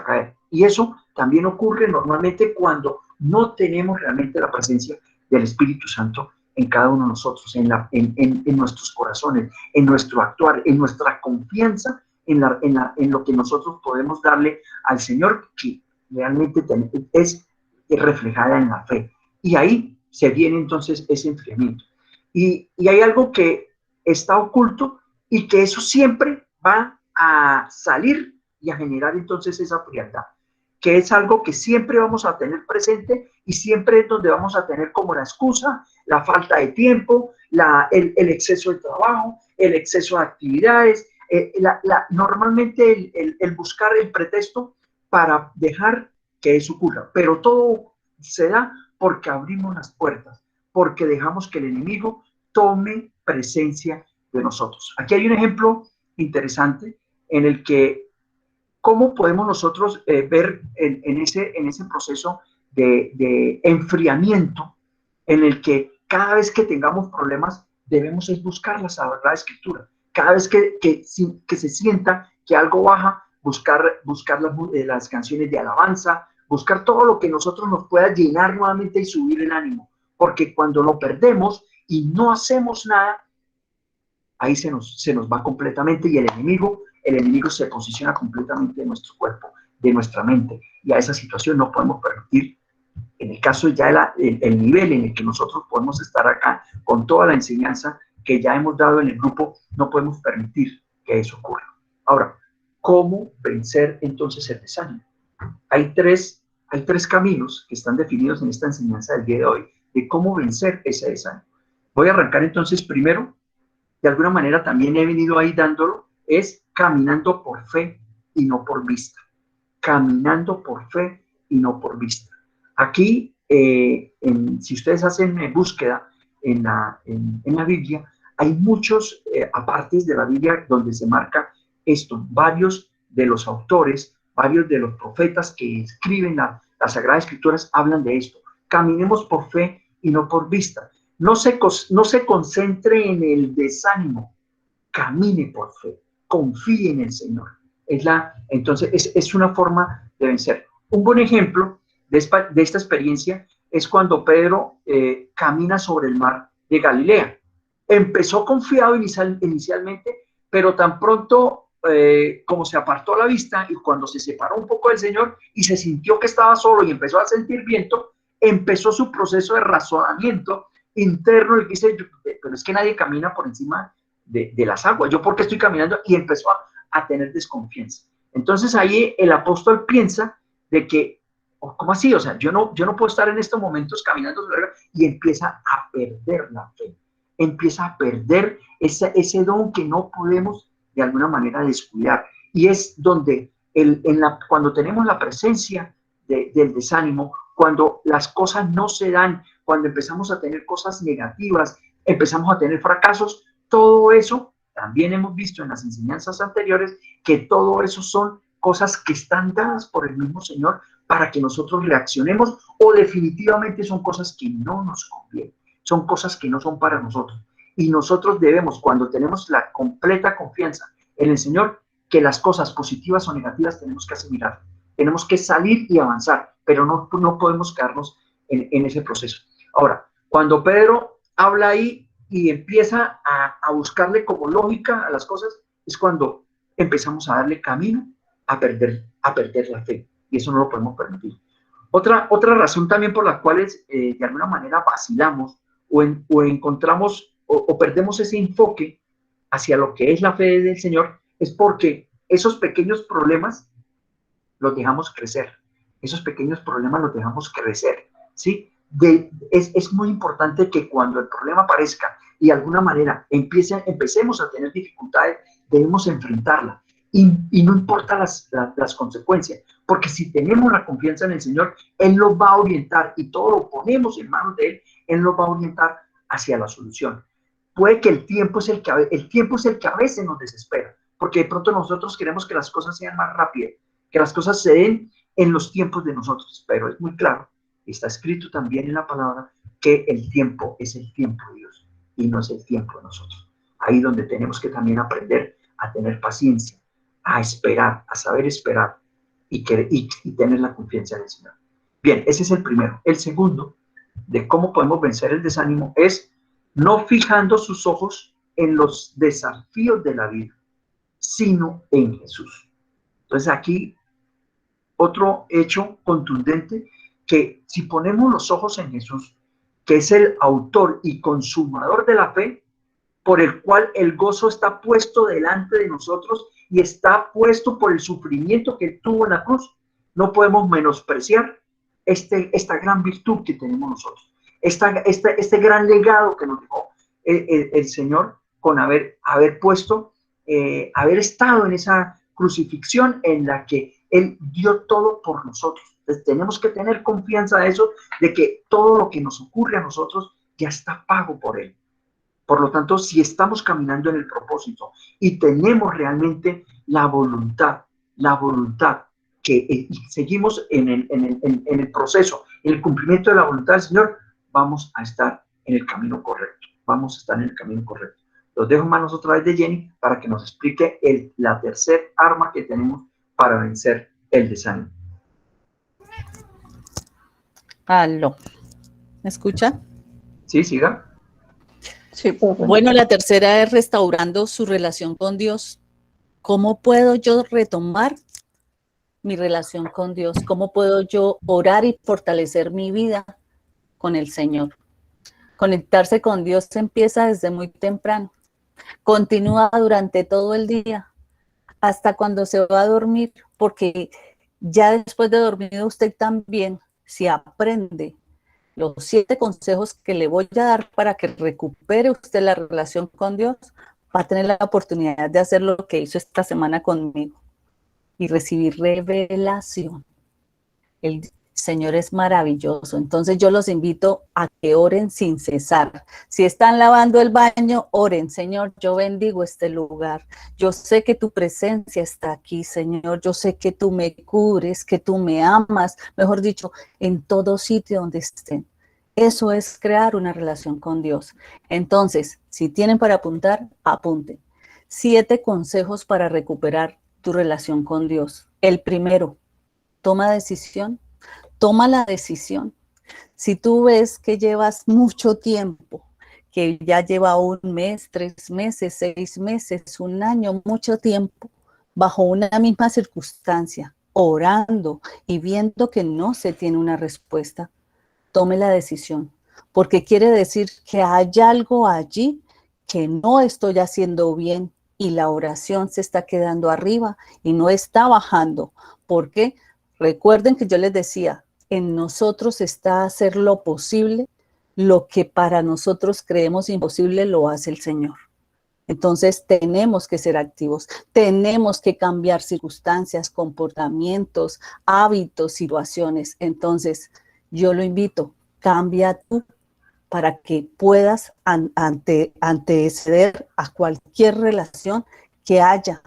caer. Y eso también ocurre normalmente cuando no tenemos realmente la presencia del Espíritu Santo en cada uno de nosotros, en nuestros corazones, en nuestro actuar, en nuestra confianza en lo que nosotros podemos darle al Señor, que realmente es reflejada en la fe. Y ahí se viene entonces ese enfriamiento. Y hay algo que está oculto y que eso siempre va a salir y a generar entonces esa frialdad, que es algo que siempre vamos a tener presente y siempre es donde vamos a tener como la excusa, la falta de tiempo, el exceso de trabajo, el exceso de actividades, normalmente el buscar el pretexto para dejar que eso ocurra. Pero todo se da porque abrimos las puertas, porque dejamos que el enemigo tome presencia de nosotros. Aquí hay un ejemplo interesante en el que cómo podemos nosotros ver en ese proceso de enfriamiento en el que cada vez que tengamos problemas debemos buscar la Sagrada Escritura. Cada vez que se sienta que algo baja, buscar las canciones de alabanza, buscar todo lo que nosotros nos pueda llenar nuevamente y subir el ánimo. Porque cuando lo perdemos y no hacemos nada, ahí se nos va completamente y el enemigo se posiciona completamente en nuestro cuerpo, de nuestra mente. Y a esa situación no podemos permitir, en el caso ya el nivel en el que nosotros podemos estar acá, con toda la enseñanza que ya hemos dado en el grupo, no podemos permitir que eso ocurra. Ahora, ¿cómo vencer entonces el desánimo? Hay tres caminos que están definidos en esta enseñanza del día de hoy, de cómo vencer ese desánimo. Voy a arrancar entonces primero, de alguna manera también he venido ahí dándolo, es caminando por fe y no por vista. Caminando por fe y no por vista. Aquí, si ustedes hacen búsqueda en la Biblia, hay muchos apartes de la Biblia donde se marca esto. Varios de los autores, varios de los profetas que escriben las Sagradas Escrituras hablan de esto. Caminemos por fe y no por vista. No se concentre en el desánimo, camine por fe, confíe en el Señor. Entonces es una forma de vencer. Un buen ejemplo de esta experiencia es cuando Pedro camina sobre el mar de Galilea. Empezó confiado inicialmente, pero tan pronto como se apartó la vista y cuando se separó un poco del Señor y se sintió que estaba solo y empezó a sentir viento, empezó su proceso de razonamiento interno y dice, pero es que nadie camina por encima de las aguas, ¿yo por qué estoy caminando? Y empezó a tener desconfianza. Entonces ahí el apóstol piensa de que, ¿cómo así? O sea, yo no puedo estar en estos momentos caminando sobre la agua, y empieza a perder la fe, empieza a perder ese don que no podemos de alguna manera descuidar. Y es donde cuando tenemos la presencia del desánimo, cuando las cosas no se dan, cuando empezamos a tener cosas negativas, empezamos a tener fracasos, todo eso, también hemos visto en las enseñanzas anteriores, que todo eso son cosas que están dadas por el mismo Señor para que nosotros reaccionemos, o definitivamente son cosas que no nos convienen, son cosas que no son para nosotros. Y nosotros debemos, cuando tenemos la completa confianza en el Señor, que las cosas positivas o negativas tenemos que asimilar. Tenemos que salir y avanzar, pero no podemos quedarnos en ese proceso. Ahora, cuando Pedro habla ahí y empieza a buscarle como lógica a las cosas, es cuando empezamos a darle camino a perder la fe. Y eso no lo podemos permitir. Otra razón también por la cual de alguna manera vacilamos o encontramos o perdemos ese enfoque hacia lo que es la fe del Señor, es porque esos pequeños problemas los dejamos crecer. Esos pequeños problemas los dejamos crecer, ¿sí? Es muy importante que cuando el problema aparezca y de alguna manera empecemos a tener dificultades, debemos enfrentarla. Y no importa las consecuencias, porque si tenemos la confianza en el Señor, Él nos va a orientar y todo lo ponemos en manos de Él, Él nos va a orientar hacia la solución. Puede que el tiempo es el que a veces nos desespera, porque de pronto nosotros queremos que las cosas sean más rápidas, que las cosas se den en los tiempos de nosotros, pero es muy claro, está escrito también en la palabra que el tiempo es el tiempo de Dios y no es el tiempo de nosotros. Ahí donde tenemos que también aprender a tener paciencia, a esperar, a saber esperar y tener la confianza en el Señor. Bien, ese es el primero. El segundo, de cómo podemos vencer el desánimo, es no fijando sus ojos en los desafíos de la vida, sino en Jesús. Entonces aquí otro hecho contundente, que si ponemos los ojos en Jesús, que es el autor y consumador de la fe, por el cual el gozo está puesto delante de nosotros y está puesto por el sufrimiento que tuvo en la cruz, no podemos menospreciar esta gran virtud que tenemos nosotros, este gran legado que nos dejó el Señor con haber estado en esa crucifixión en la que Él dio todo por nosotros. Entonces, tenemos que tener confianza de eso, de que todo lo que nos ocurre a nosotros ya está pago por Él. Por lo tanto, si estamos caminando en el propósito y tenemos realmente la voluntad que seguimos en el proceso, en el cumplimiento de la voluntad del Señor, vamos a estar en el camino correcto. Vamos a estar en el camino correcto. Los dejo en manos otra vez de Jenny para que nos explique la tercer arma que tenemos para vencer el desánimo. Aló. ¿Me escucha? Sí, siga. Sí, bueno, la tercera es restaurando su relación con Dios. ¿Cómo puedo yo retomar mi relación con Dios? ¿Cómo puedo yo orar y fortalecer mi vida con el Señor? Conectarse con Dios se empieza desde muy temprano. Continúa durante todo el día, hasta cuando se va a dormir, porque ya después de dormir usted también, si aprende los 7 consejos que le voy a dar para que recupere usted la relación con Dios, va a tener la oportunidad de hacer lo que hizo esta semana conmigo y recibir revelación. El Señor es maravilloso. Entonces yo los invito a que oren sin cesar. Si están lavando el baño, oren. Señor, yo bendigo este lugar. Yo sé que tu presencia está aquí, Señor. Yo sé que tú me cubres, que tú me amas. Mejor dicho, en todo sitio donde estén. Eso es crear una relación con Dios. Entonces, si tienen para apuntar, apunten. 7 consejos para recuperar tu relación con Dios. El primero, toma decisión. Toma la decisión. Si tú ves que llevas mucho tiempo, que ya lleva 1 mes, 3 meses, 6 meses, 1 año, mucho tiempo, bajo una misma circunstancia, orando y viendo que no se tiene una respuesta, tome la decisión, porque quiere decir que hay algo allí que no estoy haciendo bien y la oración se está quedando arriba y no está bajando. Porque recuerden que yo les decía, en nosotros está hacer lo posible, lo que para nosotros creemos imposible lo hace el Señor. Entonces tenemos que ser activos, tenemos que cambiar circunstancias, comportamientos, hábitos, situaciones. Entonces yo lo invito, cambia tú para que puedas anteceder a cualquier relación que haya.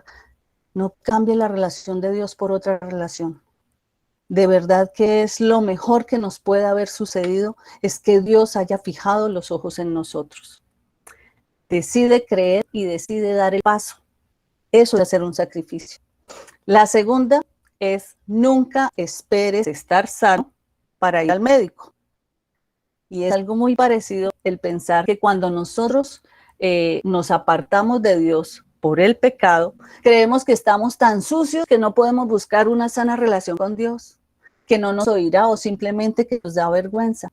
No cambie la relación de Dios por otra relación. De verdad que es lo mejor que nos puede haber sucedido, es que Dios haya fijado los ojos en nosotros. Decide creer y decide dar el paso. Eso es hacer un sacrificio. La segunda es nunca esperes estar sano para ir al médico. Y es algo muy parecido el pensar que cuando nosotros nos apartamos de Dios por el pecado, creemos que estamos tan sucios que no podemos buscar una sana relación con Dios, que no nos oirá o simplemente que nos da vergüenza.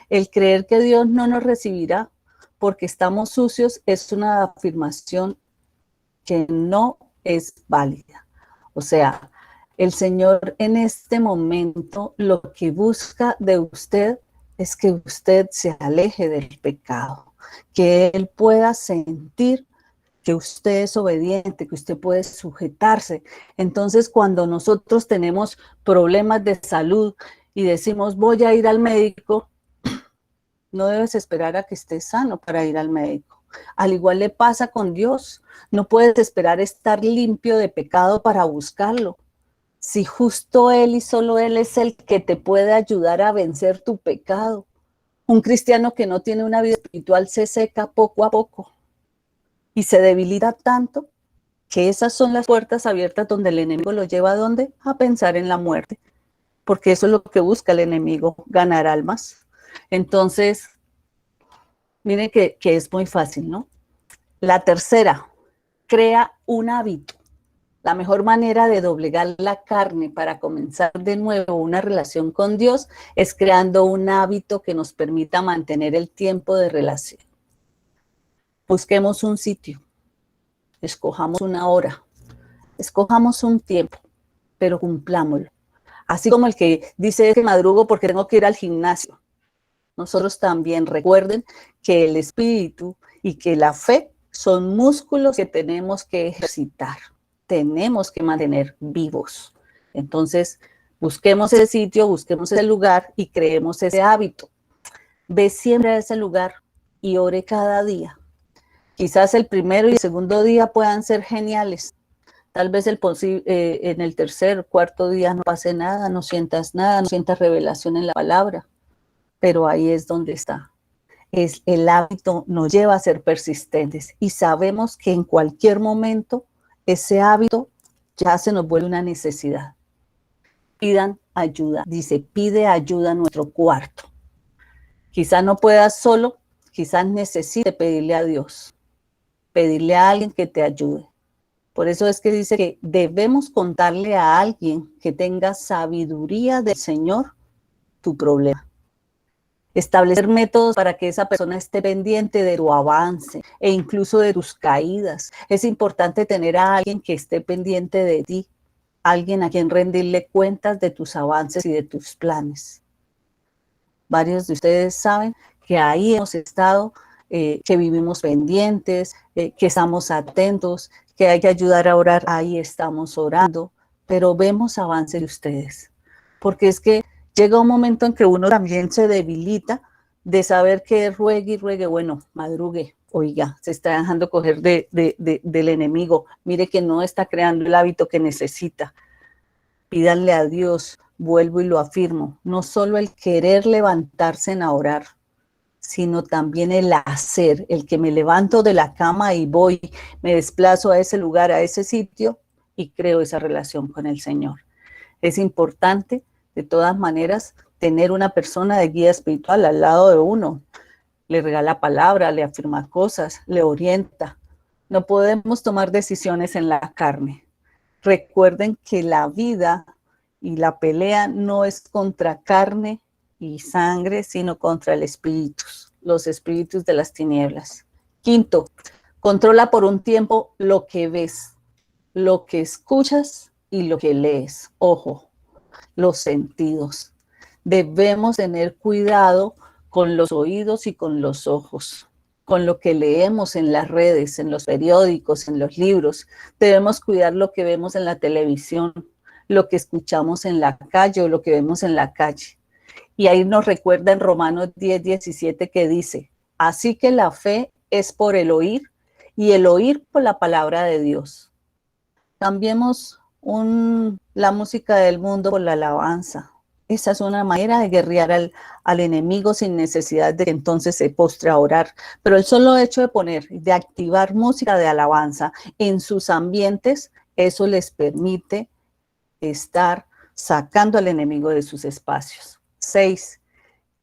El creer que Dios no nos recibirá porque estamos sucios es una afirmación que no es válida. O sea, el Señor en este momento lo que busca de usted es que usted se aleje del pecado, que Él pueda sentir que usted es obediente, que usted puede sujetarse. Entonces, cuando nosotros tenemos problemas de salud y decimos, voy a ir al médico, no debes esperar a que estés sano para ir al médico. Al igual le pasa con Dios. No puedes esperar estar limpio de pecado para buscarlo. Si justo Él y solo Él es el que te puede ayudar a vencer tu pecado. Un cristiano que no tiene una vida espiritual se seca poco a poco y se debilita tanto que esas son las puertas abiertas donde el enemigo lo lleva ¿a dónde? A pensar en la muerte, porque eso es lo que busca el enemigo, ganar almas. Entonces, miren que es muy fácil, ¿no? La tercera, crea un hábito. La mejor manera de doblegar la carne para comenzar de nuevo una relación con Dios es creando un hábito que nos permita mantener el tiempo de relación. Busquemos un sitio, escojamos una hora, escojamos un tiempo, pero cumplámoslo. Así como el que dice que madrugo porque tengo que ir al gimnasio. Nosotros también recuerden que el espíritu y que la fe son músculos que tenemos que ejercitar. Tenemos que mantener vivos. Entonces, busquemos ese sitio, busquemos ese lugar y creemos ese hábito. Ve siempre a ese lugar y ore cada día. Quizás el primero y el segundo día puedan ser geniales. Tal vez en el tercer, cuarto día no pase nada, no sientas revelación en la palabra. Pero ahí es donde está. El hábito nos lleva a ser persistentes y sabemos que en cualquier momento ese hábito ya se nos vuelve una necesidad. Pidan ayuda. Dice, pide ayuda a nuestro cuarto. Quizás no puedas solo, quizás necesite pedirle a Dios, pedirle a alguien que te ayude. Por eso es que dice que debemos contarle a alguien que tenga sabiduría del Señor tu problema. Establecer métodos para que esa persona esté pendiente de tu avance e incluso de tus caídas. Es importante tener a alguien que esté pendiente de ti, alguien a quien rendirle cuentas de tus avances y de tus planes. Varios de ustedes saben que ahí hemos estado, que vivimos pendientes, que estamos atentos, que hay que ayudar a orar, ahí estamos orando, pero vemos avance de ustedes. Porque es que llega un momento en que uno también se debilita de saber que ruegue y ruegue, bueno, madrugue, oiga, se está dejando coger del enemigo, mire que no está creando el hábito que necesita. Pídanle a Dios, vuelvo y lo afirmo, no solo el querer levantarse a orar, sino también el hacer, el que me levanto de la cama y voy, me desplazo a ese lugar, a ese sitio y creo esa relación con el Señor. Es importante de todas maneras, tener una persona de guía espiritual al lado de uno. Le regala palabra, le afirma cosas, le orienta. No podemos tomar decisiones en la carne. Recuerden que la vida y la pelea no es contra carne y sangre, sino contra los espíritus de las tinieblas. Quinto, controla por un tiempo lo que ves, lo que escuchas y lo que lees. Ojo, los sentidos. Debemos tener cuidado con los oídos y con los ojos, con lo que leemos en las redes, en los periódicos, en los libros. Debemos cuidar lo que vemos en la televisión, lo que escuchamos en la calle o lo que vemos en la calle. Y ahí nos recuerda en Romanos 10:17 que dice, así que la fe es por el oír y el oír por la palabra de Dios. Cambiemos la música del mundo por la alabanza. Esa es una manera de guerrear al enemigo sin necesidad de que entonces se postre a orar. Pero el solo hecho de activar música de alabanza en sus ambientes, eso les permite estar sacando al enemigo de sus espacios. 6,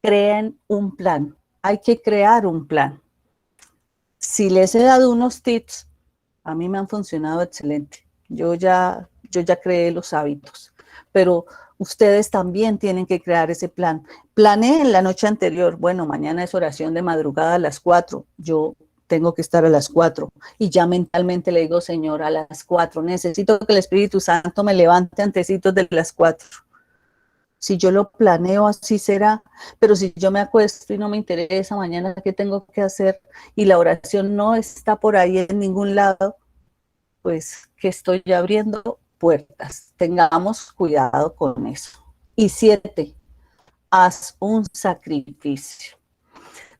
creen un plan. Hay que crear un plan. Si les he dado unos tips, a mí me han funcionado excelente. Yo ya creé los hábitos, pero ustedes también tienen que crear ese plan. Planeé en la noche anterior, bueno, mañana es oración de madrugada a las 4, yo tengo que estar a las 4 y ya mentalmente le digo, Señor, a las 4, necesito que el Espíritu Santo me levante antecitos de las 4. Si yo lo planeo, así será, pero si yo me acuesto y no me interesa mañana qué tengo que hacer y la oración no está por ahí en ningún lado, pues que estoy abriendo puertas. Tengamos cuidado con eso. Y 7, haz un sacrificio.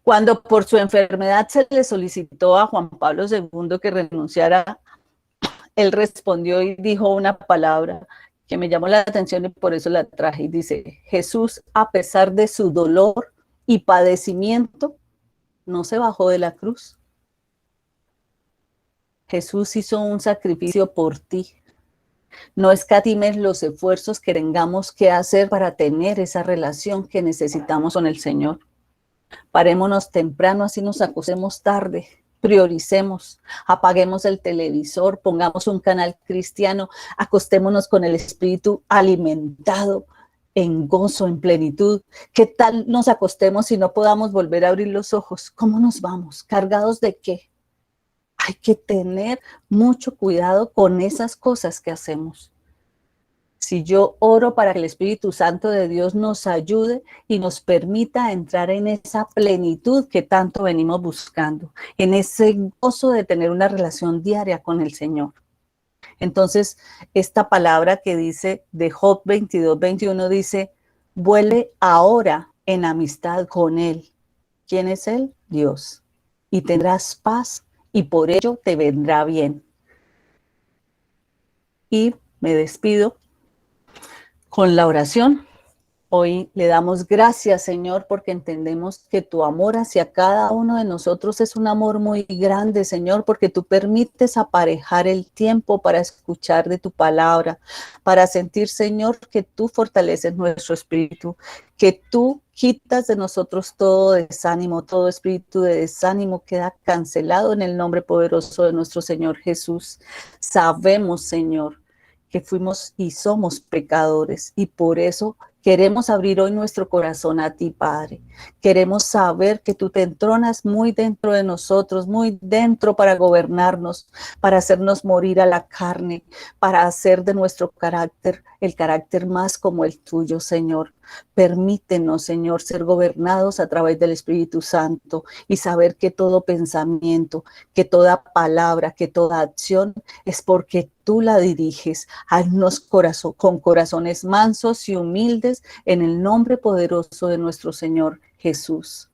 Cuando por su enfermedad se le solicitó a Juan Pablo II que renunciara, él respondió y dijo una palabra que me llamó la atención y por eso la traje. Y dice, Jesús, a pesar de su dolor y padecimiento, no se bajó de la cruz. Jesús hizo un sacrificio por ti. No escatimes los esfuerzos que tengamos que hacer para tener esa relación que necesitamos con el Señor. Parémonos temprano, así nos acostemos tarde. Prioricemos, apaguemos el televisor, pongamos un canal cristiano, acostémonos con el espíritu alimentado, en gozo, en plenitud. ¿Qué tal nos acostemos si no podamos volver a abrir los ojos? ¿Cómo nos vamos? ¿Cargados de qué? Hay que tener mucho cuidado con esas cosas que hacemos. Si yo oro para que el Espíritu Santo de Dios nos ayude y nos permita entrar en esa plenitud que tanto venimos buscando, en ese gozo de tener una relación diaria con el Señor. Entonces, esta palabra que dice de Job 22:21 dice, vuelve ahora en amistad con Él. ¿Quién es Él? Dios. Y tendrás paz y por ello te vendrá bien. Y me despido con la oración. Hoy le damos gracias, Señor, porque entendemos que tu amor hacia cada uno de nosotros es un amor muy grande, Señor, porque tú permites aparejar el tiempo para escuchar de tu palabra, para sentir, Señor, que tú fortaleces nuestro espíritu, que tú quitas de nosotros todo desánimo, todo espíritu de desánimo queda cancelado en el nombre poderoso de nuestro Señor Jesús. Sabemos, Señor, que fuimos y somos pecadores y por eso queremos abrir hoy nuestro corazón a ti, Padre. Queremos saber que tú te entronas muy dentro de nosotros, muy dentro para gobernarnos, para hacernos morir a la carne, para hacer de nuestro carácter el carácter más como el tuyo, Señor. Permítenos, Señor, ser gobernados a través del Espíritu Santo y saber que todo pensamiento, que toda palabra, que toda acción es porque tú la diriges. Haznos con corazones mansos y humildes en el nombre poderoso de nuestro Señor Jesús.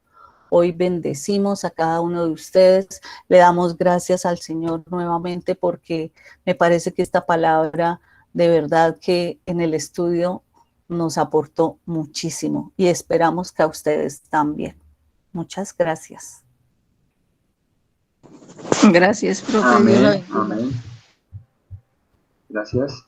Hoy bendecimos a cada uno de ustedes. Le damos gracias al Señor nuevamente porque me parece que esta palabra de verdad que en el estudio nos aportó muchísimo y esperamos que a ustedes también. Muchas gracias. Gracias, profe. Amén, amén. Gracias.